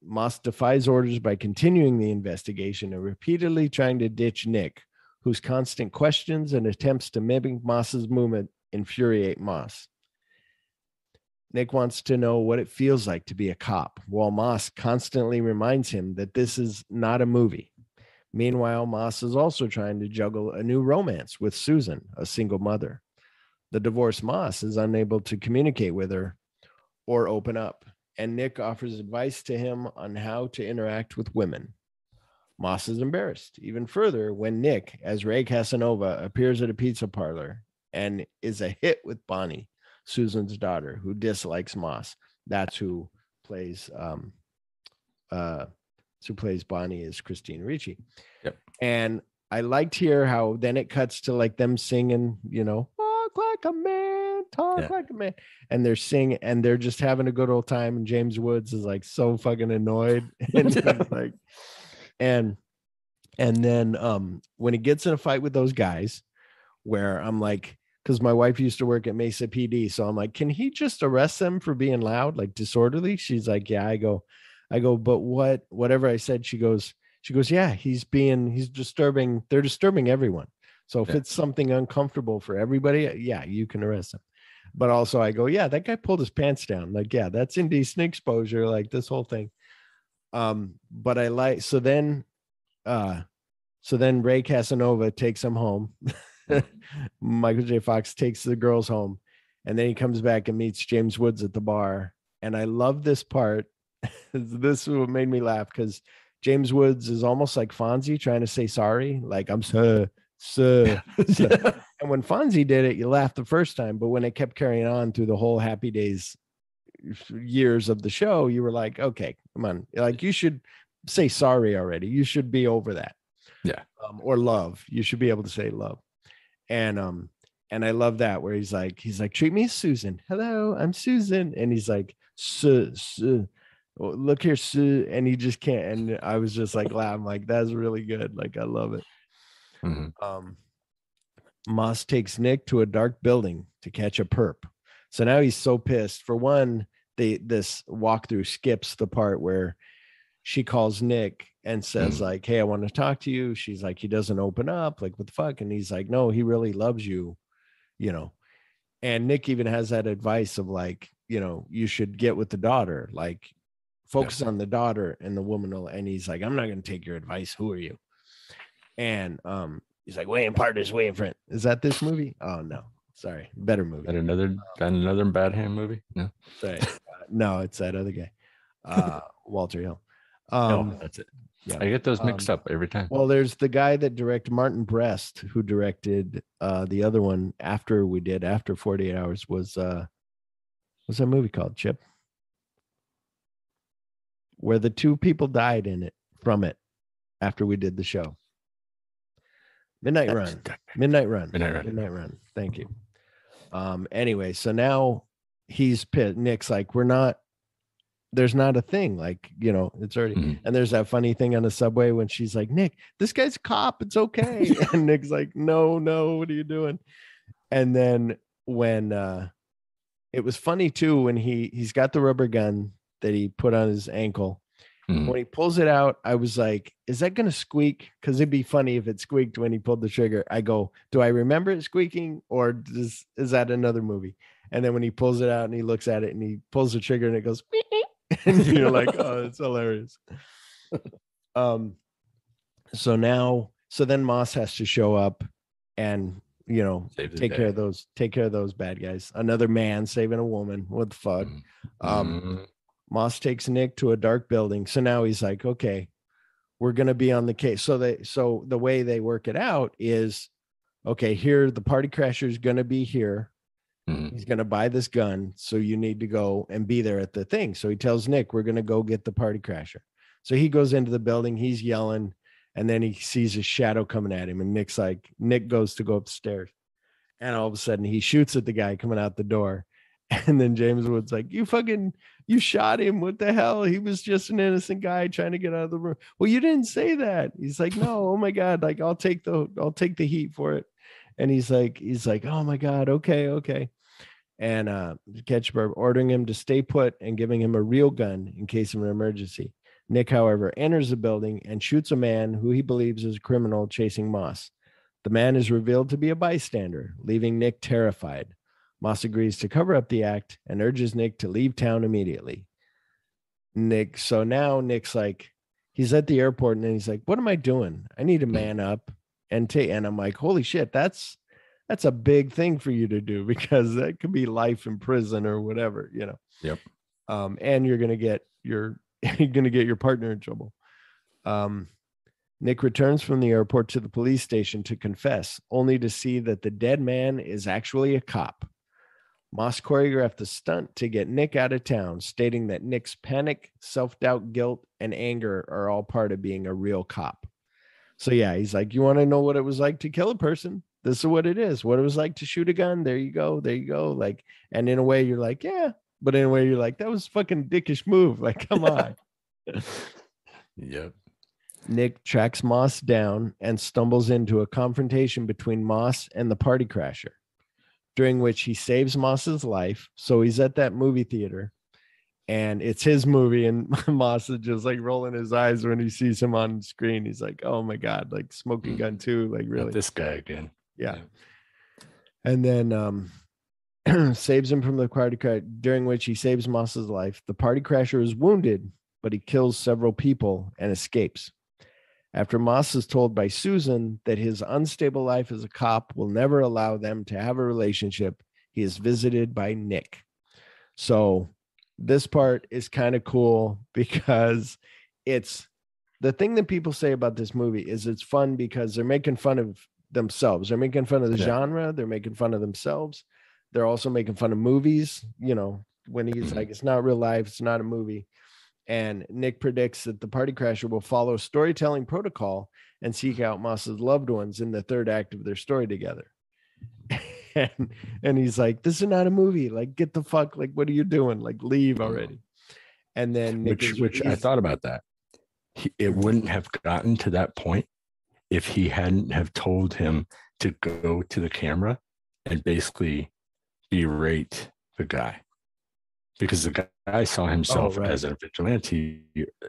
Moss defies orders by continuing the investigation and repeatedly trying to ditch Nick, whose constant questions and attempts to mimic Moss's movement infuriate Moss. Nick wants to know what it feels like to be a cop, while Moss constantly reminds him that this is not a movie. Meanwhile, Moss is also trying to juggle a new romance with Susan, a single mother. The divorced Moss is unable to communicate with her or open up, and Nick offers advice to him on how to interact with women. Moss is embarrassed even further when Nick, as Ray Casanova, appears at a pizza parlor and is a hit with Bonnie, Susan's daughter, who dislikes Moss. That's who plays Bonnie is Christine Ricci. Yep. And I liked here how then it cuts to like them singing, walk like a man, talk like a man. And they're singing and they're just having a good old time. And James Woods is like so fucking annoyed. And he's like, and then when he gets in a fight with those guys, where I'm like, because my wife used to work at Mesa PD. So I'm like, can he just arrest them for being loud, like disorderly? She's like, yeah. I go, but whatever I said, she goes, She goes, yeah, he's disturbing. They're disturbing everyone. So if it's something uncomfortable for everybody, yeah, you can arrest him. But also I go, yeah, that guy pulled his pants down. Like, yeah, that's indecent exposure, like this whole thing. But I like, so then Ray Casanova takes him home. Michael J. Fox takes the girls home, and then he comes back and meets James Woods at the bar. And I love this part. This is what made me laugh, because James Woods is almost like Fonzie trying to say sorry, like I'm so. And when Fonzie did it, you laughed the first time, but when it kept carrying on through the whole Happy Days years of the show, you were like, okay, come on, like you should say sorry already. You should be over that. Yeah. Or love. You should be able to say love. And I love that where he's like, treat me as Susan. Hello, I'm Susan. And he's like, look here, Sue. And he just can't. And I was just like, laughing, like, that's really good. Like, I love it. Moss takes Nick to a dark building to catch a perp. So now he's so pissed. For one, this walkthrough skips the part where she calls Nick and says like, hey, I want to talk to you. She's like, he doesn't open up. Like, what the fuck? And he's like, no, he really loves you, you know. And Nick even has that advice of like, you know, you should get with the daughter, like focus on the daughter and the woman. And he's like, I'm not going to take your advice. Who are you? And he's like, Wayne Partner's waiting for it. Is that this movie? Oh no, sorry, better movie. And another Badham movie? No, sorry, no, it's that other guy, Walter Hill. That's it. Yeah, I get those mixed up every time. Well, there's the guy that directed Martin Brest, who directed the other one after 48 Hours. What's that movie called, Chip? Where the two people died in it from it after we did the show. Midnight Run. Thank you. Anyway, so now he's pissed. Nick's like, there's not a thing, like, you know, it's already, and there's that funny thing on the subway when she's like, Nick, this guy's a cop, it's okay. And Nick's like, no, what are you doing? And then when it was funny too, when he's got the rubber gun that he put on his ankle. When he pulls it out, I was like, is that going to squeak? Because it'd be funny if it squeaked when he pulled the trigger. I go, do I remember it squeaking, or is that another movie? And then when he pulls it out and he looks at it and he pulls the trigger and it goes, and you're like, oh, it's hilarious. So then Moss has to show up and, you know, take care of those bad guys. Another man saving a woman. What the fuck? Moss takes Nick to a dark building. So now he's like, okay, we're going to be on the case. So the way they work it out is, okay, here, the party crasher is going to be here. He's going to buy this gun. So you need to go and be there at the thing. So he tells Nick, we're going to go get the party crasher. So he goes into the building, he's yelling, and then he sees a shadow coming at him. And Nick goes to go upstairs. And all of a sudden he shoots at the guy coming out the door. And then James Woods like, you shot him. What the hell? He was just an innocent guy trying to get out of the room. Well, you didn't say that. He's like, no, oh my God. Like, I'll take the heat for it. And he's like, oh my God. Okay. And Ketchup ordering him to stay put and giving him a real gun in case of an emergency. Nick, however, enters the building and shoots a man who he believes is a criminal chasing Moss. The man is revealed to be a bystander, leaving Nick terrified. Moss agrees to cover up the act and urges Nick to leave town immediately. So now Nick's like, he's at the airport and then he's like, what am I doing? I need to man up and I'm like, holy shit, that's a big thing for you to do, because that could be life in prison or whatever, you know? Yep. And you're going to get your partner in trouble. Nick returns from the airport to the police station to confess, only to see that the dead man is actually a cop. Moss choreographed a stunt to get Nick out of town, stating that Nick's panic, self-doubt, guilt, and anger are all part of being a real cop. So yeah, he's like, you want to know what it was like to kill a person? This is what it is. What it was like to shoot a gun. There you go. Like, and in a way you're like, yeah, but in a way you're like, that was fucking dickish move. Like, come on. Yep. Nick tracks Moss down and stumbles into a confrontation between Moss and the party crasher, during which he saves Moss's life. So he's at that movie theater and it's his movie, and Moss is just like rolling his eyes when he sees him on screen. He's like, oh my god, like Smoking Gun 2, like really. Not this guy again. Yeah. And then saves him from the party crash, during which he saves Moss's life. The party crasher is wounded, but he kills several people and escapes. After Moss is told by Susan that his unstable life as a cop will never allow them to have a relationship, he is visited by Nick. So this part is kind of cool because it's the thing that people say about this movie is it's fun because they're making fun of themselves. They're making fun of the genre. They're making fun of themselves. They're also making fun of movies, you know, when he's like, it's not real life. It's not a movie. And Nick predicts that the party crasher will follow storytelling protocol and seek out Moss's loved ones in the third act of their story together. and he's like, this is not a movie. Like, get the fuck, like, what are you doing? Like, leave already. And then Nick which I thought about that. It wouldn't have gotten to that point if he hadn't have told him to go to the camera and basically berate the guy. Because the guy saw himself as a vigilante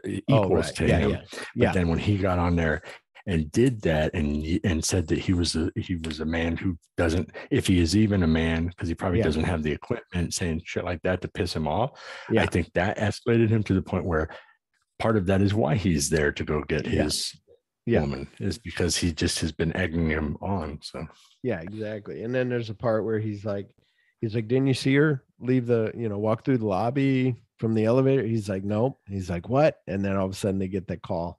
equals to him. But then when he got on there and did that and said that he was a man who doesn't, if he is even a man, because he probably doesn't have the equipment, saying shit like that to piss him off. I think that escalated him to the point where part of that is why he's there to go get his woman, is because he just has been egging him on. So yeah, exactly. And then there's a part where he's like, didn't you see her leave walk through the lobby from the elevator? He's like, nope. He's like, what? And then all of a sudden they get that call.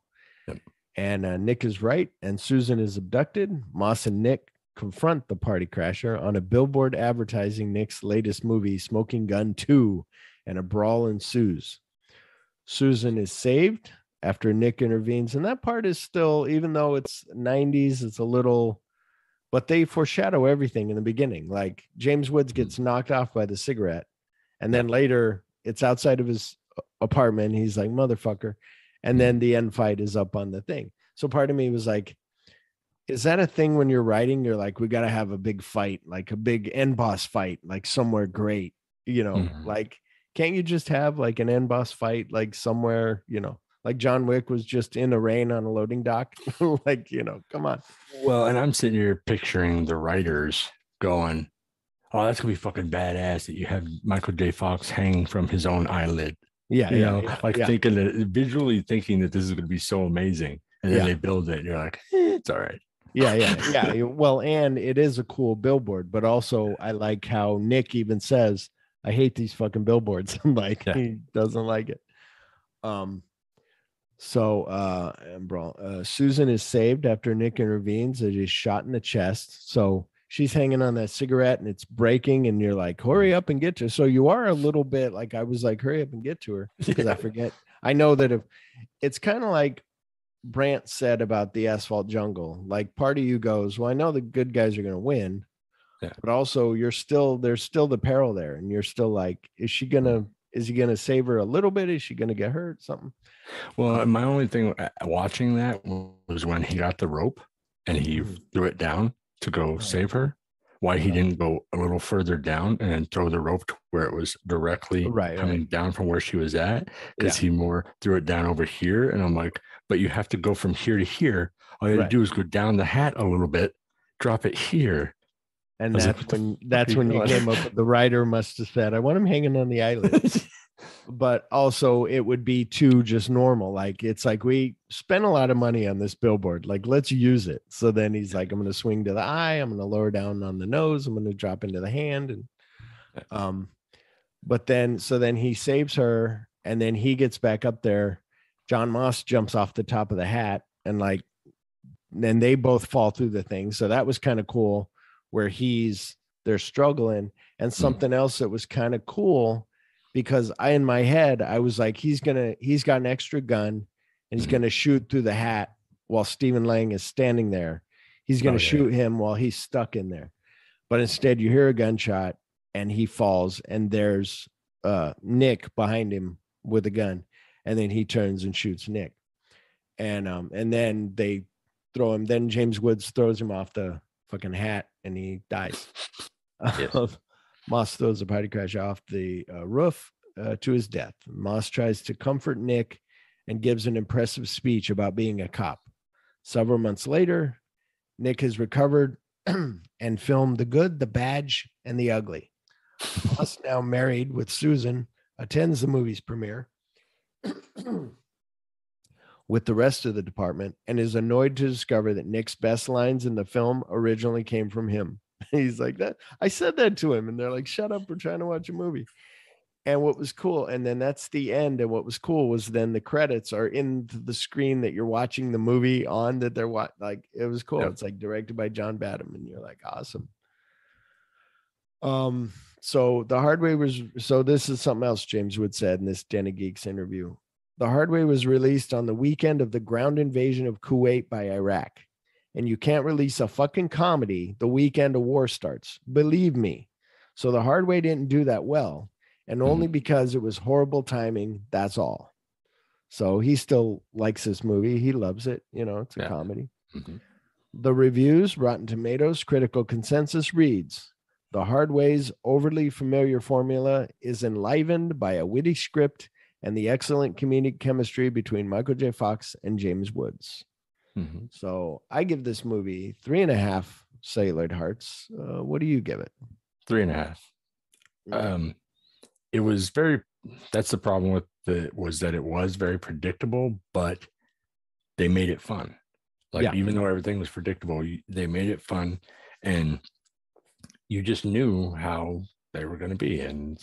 And Nick is right. And Susan is abducted. Moss and Nick confront the party crasher on a billboard advertising Nick's latest movie, Smoking Gun 2, and a brawl ensues. Susan is saved after Nick intervenes. And that part is still, even though it's 90s, it's a little... But they foreshadow everything in the beginning. Like James Woods gets knocked off by the cigarette. And then later it's outside of his apartment. He's like, motherfucker. And then the end fight is up on the thing. So part of me was like, is that a thing when you're writing? You're like, we got to have a big fight, like a big end boss fight, like somewhere great, like, can't you just have like an end boss fight, like somewhere, like John Wick was just in the rain on a loading dock. Like, come on. Well, and I'm sitting here picturing the writers going, oh, that's going to be fucking badass that you have Michael J. Fox hanging from his own eyelid. Thinking that, visually thinking that this is going to be so amazing. And then they build it and you're like, it's all right. Yeah. Well, and it is a cool billboard, but also I like how Nick even says, I hate these fucking billboards. Like he doesn't like it. Susan is saved after Nick intervenes. It is shot in the chest. So she's hanging on that cigarette and it's breaking, and you're like, hurry up and get to her. So you are a little bit like, I was like, hurry up and get to her, because I forget. I know that if it's kind of like Brandt said about the Asphalt Jungle, like part of you goes, well, I know the good guys are going to win, but also there's still the peril there. And you're still like, is he going to save her a little bit? Is she going to get hurt? Something. Well, my only thing watching that was when he got the rope and he threw it down to go save her. Why he didn't go a little further down and throw the rope to where it was directly coming down from where she was at, because he more threw it down over here. And I'm like, but you have to go from here to here. All you have to do is go down the hat a little bit, drop it here. And that's when you came up with, the writer must have said, I want him hanging on the eyelid. But also it would be too just normal. Like, it's like, we spent a lot of money on this billboard. Like, let's use it. So then he's like, I'm going to swing to the eye. I'm going to lower down on the nose. I'm going to drop into the hand. And, so then he saves her, and then he gets back up there. John Moss jumps off the top of the hat, and then they both fall through the thing. So that was kind of cool, where they're struggling. And something else that was kind of cool, because in my head, I was like, he's got an extra gun and he's going to shoot through the hat while Stephen Lang is standing there. He's going to shoot him while he's stuck in there. But instead you hear a gunshot and he falls, and there's Nick behind him with a gun. And then he turns and shoots Nick. And then they throw him. Then James Woods throws him off the fucking hat and he dies. Yes. Moss throws the party crash off the roof. to his death. Moss tries to comfort Nick and gives an impressive speech about being a cop. Several months later, Nick has recovered and filmed The Good, the Badge, and the Ugly. Moss, now married with Susan, attends the movie's premiere with the rest of the department and is annoyed to discover that Nick's best lines in the film originally came from him. He's like, that I said that to him, and they're like, shut up, we're trying to watch a movie. And what was cool, and then that's the end, and what was cool was then the credits are in the screen that you're watching the movie on, that they're like, it was cool. Yep. It's like directed by John Badham, and you're like, awesome. So The Hard Way was, so this is something else James Wood said in this Den of Geeks interview. The Hard Way was released on the weekend of the ground invasion of Kuwait by Iraq. And you can't release a fucking comedy the weekend a war starts. Believe me. So The Hard Way didn't do that well. And only because it was horrible timing. That's all. So he still likes this movie. He loves it. You know, it's a comedy. The reviews, Rotten Tomatoes, critical consensus reads, The Hard Way's overly familiar formula is enlivened by a witty script and the excellent comedic chemistry between Michael J. Fox and James Woods. So I give this movie 3.5 celluloid hearts. What do you give it? 3.5. It was very, that's the problem with was that it was very predictable, but they made it fun. Like, even though everything was predictable, they made it fun, and you just knew how they were going to be. And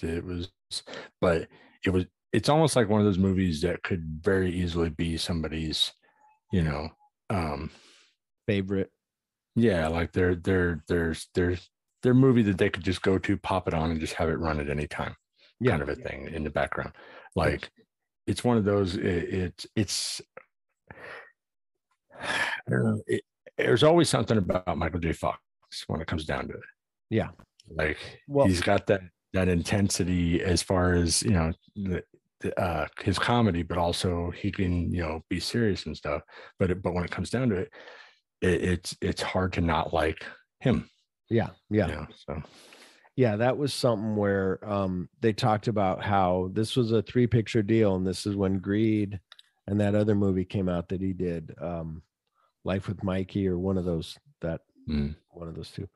it's almost like one of those movies that could very easily be somebody's, favorite. Yeah. Like their movie that they could just go to, pop it on, and just have it run at any time. Kind of a thing in the background. Like, it's one of those, it's I don't know. There's always something about Michael J. Fox when it comes down to it. Yeah. Like, he's got that intensity as far as, his comedy, but also he can, be serious and stuff. But when it comes down to it, it's hard to not like him. Yeah. So. Yeah, that was something where they talked about how this was a 3-picture deal, and this is when Greed and that other movie came out that he did, Life with Mikey, or one of those one of those two.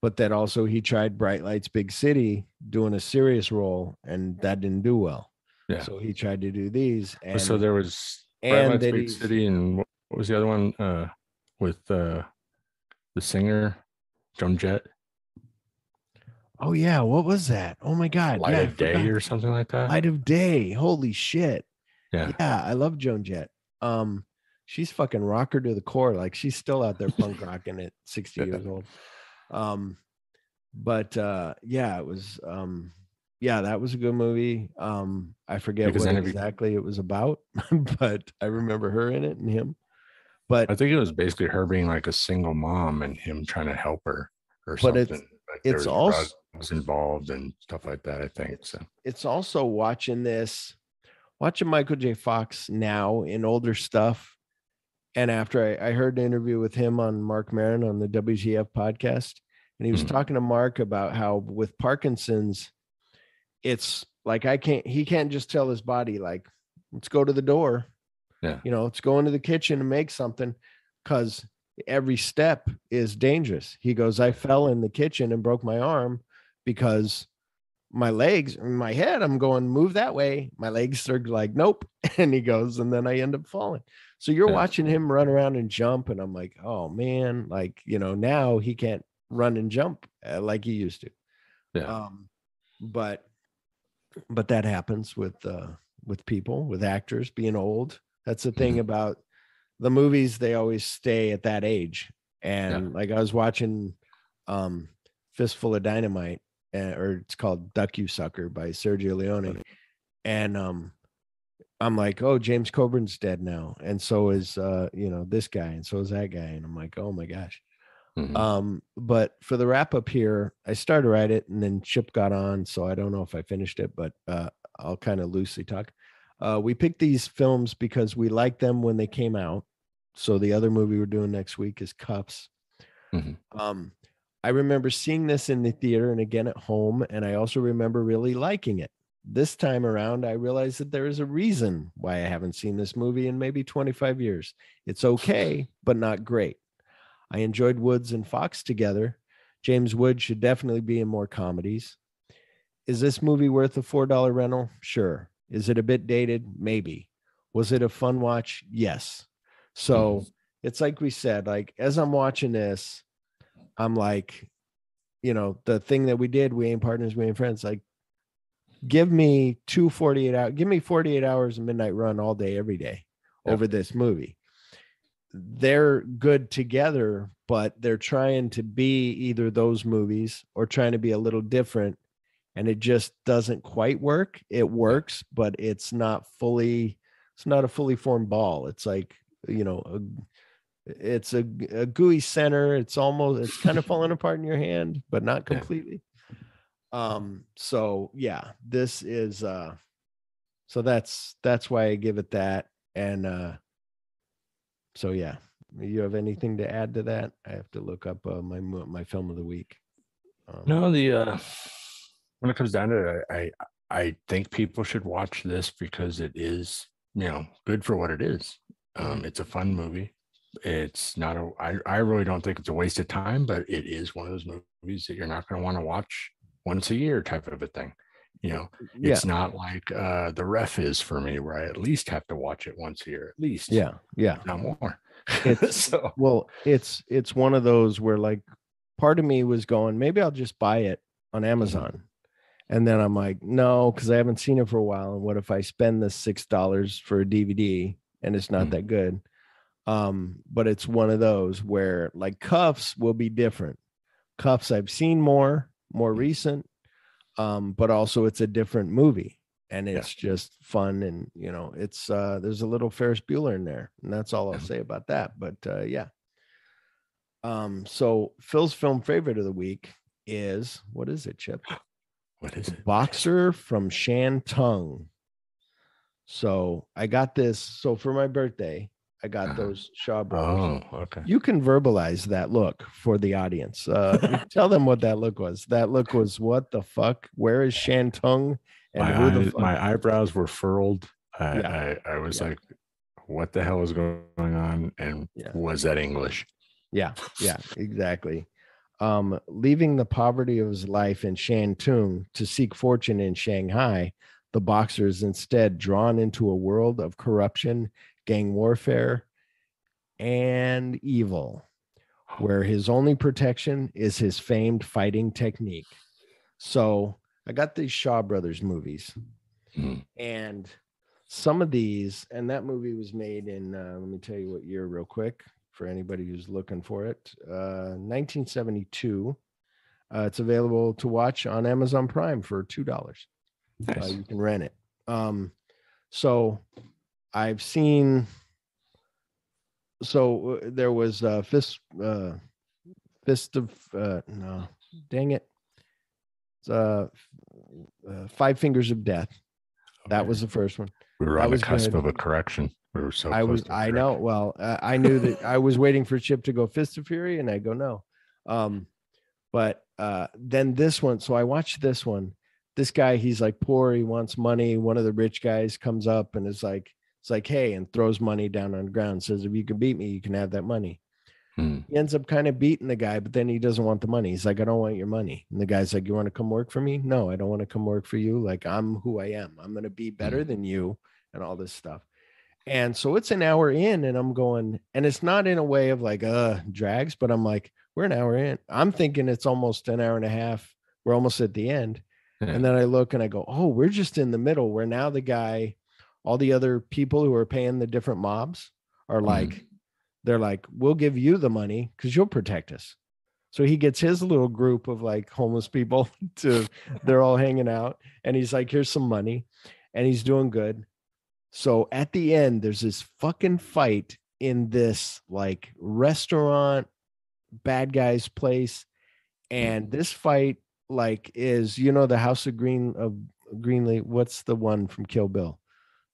But that also he tried Bright Lights, Big City doing a serious role, and that didn't do well. Yeah. So he tried to do these. And so there was Bright Lights, Big City, and what was the other one with the singer Joan Jett? Oh yeah, what was that? Oh my God, Light of Day or something like that. Light of Day. Holy shit. Yeah, I love Joan Jett. She's fucking rocker to the core. Like, she's still out there punk rocking at 60 years old. It was that was a good movie. I forget what exactly it was about, but I remember her in it and him. But I think it was basically her being like a single mom and him trying to help her or something. It's also drugs involved and stuff like that, I think. So it's also watching Michael J. Fox now in older stuff. And after I heard an interview with him on Mark Maron on the WGF podcast, and he was talking to Mark about how with Parkinson's, it's like he can't just tell his body, like, let's go to the door. Yeah. Let's go into the kitchen and make something, because every step is dangerous. He goes, I fell in the kitchen and broke my arm because my legs, in my head, I'm going, move that way. My legs are like, nope. And he goes, and then I end up falling. So you're watching him run around and jump. And I'm like, oh man, like, now he can't run and jump like he used to. Yeah. But that happens with people, with actors being old. That's the thing about the movies. They always stay at that age. And like, I was watching Fistful of Dynamite, or it's called Duck You Sucker by Sergio Leone. And I'm like, oh, James Coburn's dead now. And so is, this guy. And so is that guy. And I'm like, oh my gosh. But for the wrap up here, I started to write it and then Chip got on. So I don't know if I finished it, but I'll kind of loosely talk. We picked these films because we liked them when they came out. So the other movie we're doing next week is Cuffs. I remember seeing this in the theater and again at home. And I also remember really liking it. this time around, I realized that there is a reason why I haven't seen this movie in maybe 25 years. It's okay, but not great. I enjoyed Woods and Fox together. James Woods should definitely be in more comedies. Is this movie worth a $4 rental? Sure. Is it a bit dated? Maybe. Was it a fun watch? Yes. So it's like we said, like, as I'm watching this, I'm like, you know, the thing that we did, we ain't partners, we ain't friends. Like, give me 48 hours, give me 48 hours of Midnight Run all day, every day over this movie. They're good together, but they're trying to be either those movies or trying to be a little different. And it just doesn't quite work. It works, but it's not a fully formed ball. It's like, you know, it's a gooey center. It's kind of falling apart in your hand, but not completely. So yeah, this is, so that's why I give it that. And, so yeah, you have anything to add to that? I have to look up my film of the week. No, when it comes down to it, I think people should watch this because it is, you know, good for what it is. It's a fun movie. It's not I really don't think it's a waste of time, but it is one of those movies that you're not going to want to watch once a year type of a thing. You know, it's not like The Ref is for me, where I at least have to watch it once a year, at least. Yeah. Not more. It's it's one of those where, like, part of me was going, maybe I'll just buy it on Amazon. And then I'm like, no, because I haven't seen it for a while. And what if I spend the $6 for a DVD and it's not that good? But it's one of those where, like, Cuffs will be different. Cuffs I've seen more recent, but also it's a different movie, and it's just fun. And, you know, it's there's a little Ferris Bueller in there, and that's all I'll say about that. But yeah. So Phil's film favorite of the week is, what is it, Chip? What is it? Boxer from Shantung. So I got this. So for my birthday, I got those Shaw Brothers. Oh, okay. You can verbalize that look for the audience. Tell them what that look was. That look was, what the fuck? Where is Shantung? And my eyebrows were furled. I was like, what the hell is going on? And was that English? Yeah, exactly. Leaving the poverty of his life in Shantung to seek fortune in Shanghai, the boxer is instead drawn into a world of corruption, gang warfare, and evil, where his only protection is his famed fighting technique. So I got these Shaw Brothers movies, and some of these, and that movie was made in, let me tell you what year real quick, for anybody who's looking for it, 1972. It's available to watch on Amazon Prime for $2. Nice. You can rent it. So I've seen, so there was Fist of, no, dang it. Five Fingers of Death. Okay. That was the first one. We were on the cusp of a correction. We were so close. I know. Well, I knew that I was waiting for Chip to go Fist of Fury, and I go, no. But then this one, so I watched this one. This guy, he's like poor, he wants money. One of the rich guys comes up and is like, it's like, hey, and throws money down on the ground, says, if you can beat me, you can have that money. He ends up kind of beating the guy, but then he doesn't want the money. He's like, I don't want your money. And the guy's like, you want to come work for me? No, I don't want to come work for you. Like, I'm who I am. I'm going to be better than you and all this stuff. And so it's an hour in, and I'm going, and it's not in a way of like, drags, but I'm like, we're an hour in. I'm thinking it's almost an hour and a half. We're almost at the end. Yeah. And then I look and I go, oh, we're just in the middle, where now the guy, all the other people who are paying the different mobs are like, they're like, we'll give you the money because you'll protect us. So he gets his little group of like homeless people they're all hanging out, and he's like, here's some money, and he's doing good. So at the end, there's this fucking fight in this like restaurant bad guy's place. And this fight, like, is, you know, the House of Greenlee. What's the one from Kill Bill?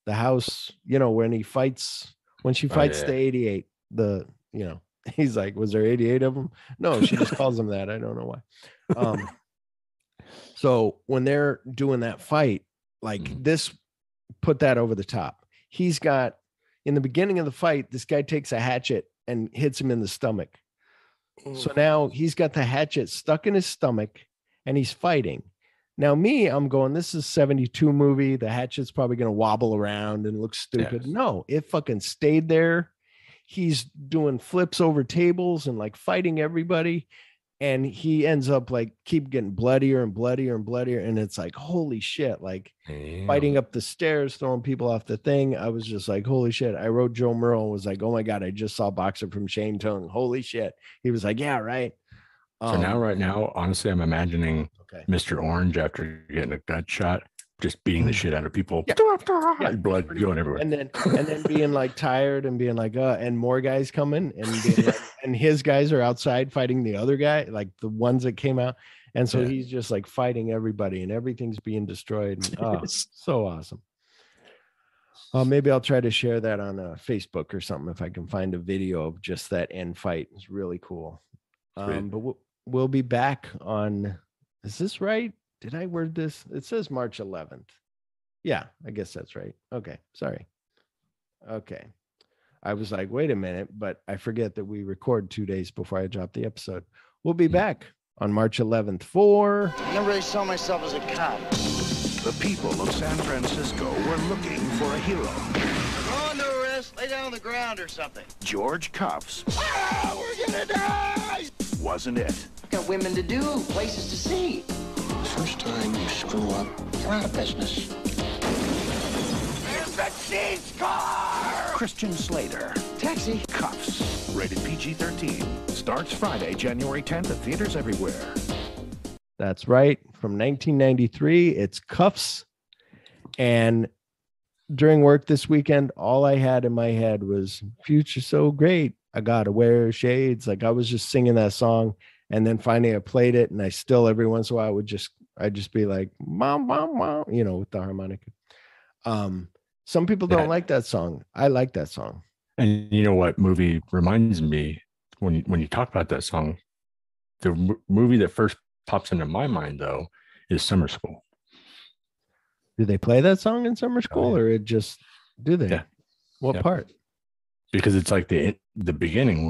The house, you know, when she fights the 88, you know, he's like, was there 88 of them? No, she just calls them that. I don't know why. So when they're doing that fight, Like this put that over the top. He's got, in the beginning of the fight, this guy takes a hatchet and hits him in the stomach. So now he's got the hatchet stuck in his stomach and he's fighting. Now I'm going, this is 72 movie. The hatchet's probably going to wobble around and look stupid. Yes. No, it fucking stayed there. He's doing flips over tables and like fighting everybody. And he ends up like keep getting bloodier and bloodier and bloodier. And it's like, holy shit, like fighting up the stairs, throwing people off the thing. I was just like, holy shit. I wrote Joe Merle, was like, oh my God, I just saw Boxer from Shane Tung. Holy shit. He was like, yeah, right. So right now, honestly, I'm imagining Mr. Orange after getting a gut shot, just beating the shit out of people. Yeah. Blood going everywhere. And then being like tired and being like, and more guys coming and being like, and his guys are outside fighting the other guy, like the ones that came out. And so he's just like fighting everybody and everything's being destroyed. And, so awesome. Maybe I'll try to share that on Facebook or something if I can find a video of just that end fight. It's really cool. But we'll be back on, is this right? Did I word this? It says March 11th. Yeah, I guess that's right. Okay, sorry. Okay. I was like, wait a minute, but I forget that we record 2 days before I drop the episode. We'll be back on March 11th for... I never really saw myself as a cop. The people of San Francisco were looking for a hero. Go under arrest, lay down on the ground or something. George Cuffs. Ah, we're gonna die! Wasn't it? Got women to do, places to see. First time you screw up, you're out of business. There's the cheese car! Christian Slater. Taxi. Cuffs. Rated PG-13. Starts Friday, January 10th at theaters everywhere. That's right. From 1993, it's Cuffs. And during work this weekend, all I had in my head was Future So Great. I gotta wear shades. Like I was just singing that song. And then finally I played it and I still every once in a while I'd just be like, mom, with the harmonica. Some people don't like that song. I like that song. And you know what movie reminds me when you talk about that song, the movie that first pops into my mind though is Summer School. Do they play that song in Summer School or it just, do they? Yeah. What part? Because it's like the beginning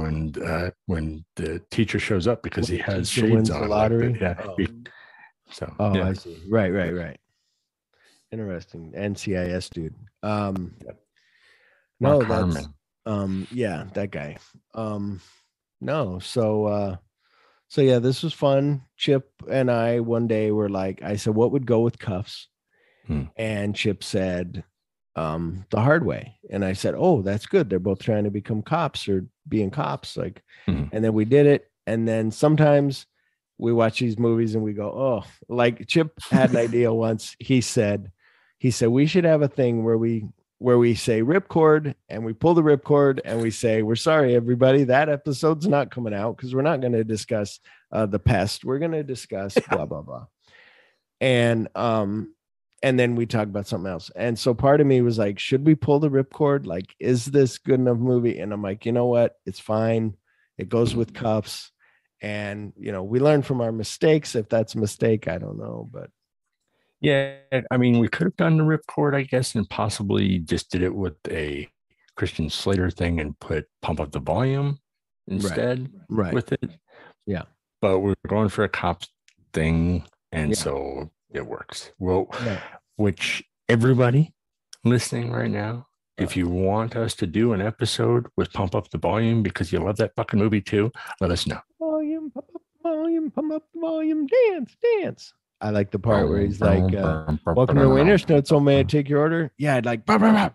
when the teacher shows up because he has shades on. The lottery. I see. Right. Interesting. NCIS dude. No, that's that guy. So yeah, this was fun. Chip and I one day were like, I said, what would go with Cuffs? And Chip said, the hard way. And I said, oh, that's good. They're both trying to become cops or being cops. Like, and then we did it. And then sometimes we watch these movies and we go, oh, like Chip had an idea once. He said, we should have a thing where we say ripcord and we pull the ripcord and we say, we're sorry, everybody, that episode's not coming out because we're not going to discuss the pest. We're going to discuss blah, blah, blah. And then we talk about something else. And so part of me was like, should we pull the ripcord? Like, is this good enough movie? And I'm like, you know what? It's fine. It goes with Cuffs. And, we learn from our mistakes. If that's a mistake, I don't know. But yeah, I mean, we could have done the ripcord, I guess, and possibly just did it with a Christian Slater thing and put Pump Up the Volume instead with it. Yeah. But we're going for a cops thing. And so it works. Well, which everybody listening right now, if you want us to do an episode with Pump Up the Volume because you love that fucking movie too, let us know. Volume, pump up the volume, pump up the volume, dance. I like the part where he's like, welcome to Winter Snow, so may I take your order? Yeah, I'd like, yeah.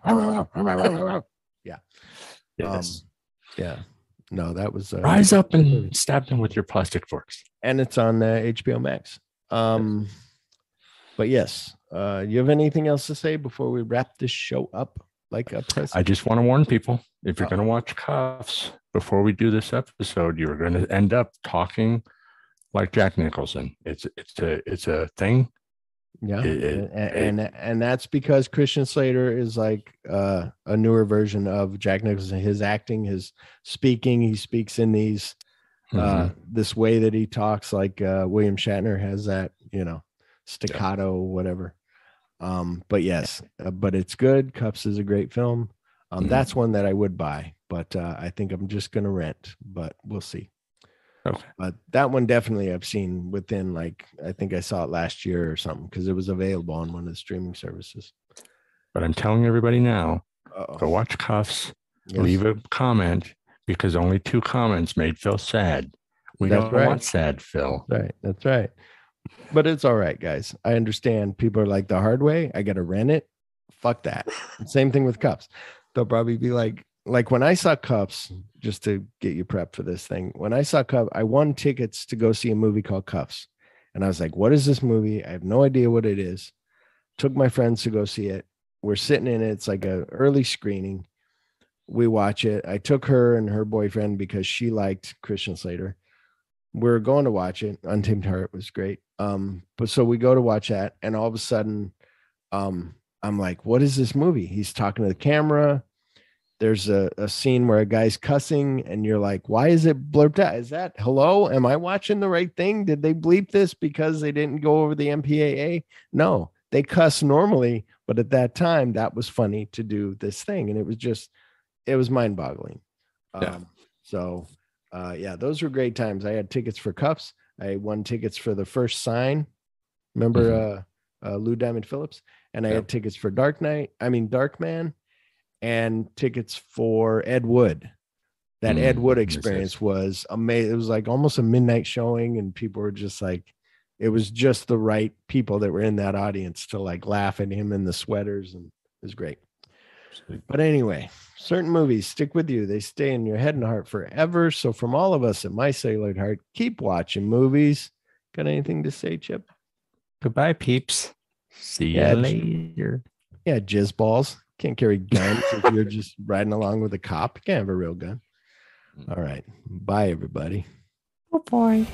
Yes. Yeah. No, that was rise up and stab them with your plastic forks. And it's on HBO Max. But yes, you have anything else to say before we wrap this show up? Like a press? I just want to warn people: if you're going to watch Cuffs before we do this episode, you're going to end up talking like Jack Nicholson. It's a thing. Yeah, and that's because Christian Slater is like a newer version of Jack Nicholson. His acting, his speaking, he speaks in these this way that he talks, like William Shatner has that, staccato, whatever. But yes, but it's good. Cuffs is a great film. That's one that I would buy, but I think I'm just going to rent, but we'll see. Okay. But that one definitely I've seen within, like, I think I saw it last year or something because it was available on one of the streaming services. But I'm telling everybody now, Uh-oh. go watch Cuffs, Yes. leave a comment, because only 2 comments made Phil sad. We That's don't right. want sad Phil. That's right. But it's all right, guys. I understand people are like, the hard way, I got to rent it. Fuck that. Same thing with Cuffs. They'll probably be like when I saw Cuffs, just to get you prepped for this thing, when I saw Cuffs, I won tickets to go see a movie called Cuffs. And I was like, what is this movie? I have no idea what it is. Took my friends to go see it. We're sitting in it. It's like an early screening. We watch it. I took her and her boyfriend because she liked Christian Slater. We're going to watch it. Untamed Heart was great. But so we go to watch that, and all of a sudden, I'm like, what is this movie? He's talking to the camera. There's a scene where a guy's cussing, and you're like, why is it blurped out? Is that hello? Am I watching the right thing? Did they bleep this because they didn't go over the MPAA? No, they cuss normally, but at that time, that was funny to do this thing. And it was mind boggling. Yeah, those were great times. I had tickets for Cuffs. I won tickets for The First Sign. Remember Lou Diamond Phillips? And I had tickets for Darkman, and tickets for Ed Wood. That Ed Wood experience was amazing. It was like almost a midnight showing, and people were just like, it was just the right people that were in that audience to like laugh at him in the sweaters, and it was great. But anyway, certain movies stick with you. They stay in your head and heart forever. So from all of us at My Celluloid Heart, keep watching movies. Got anything to say, Chip? Goodbye, peeps. See you later. Yeah, jizz balls. Can't carry guns if you're just riding along with a cop. You can't have a real gun. All right. Bye, everybody. Bye-bye.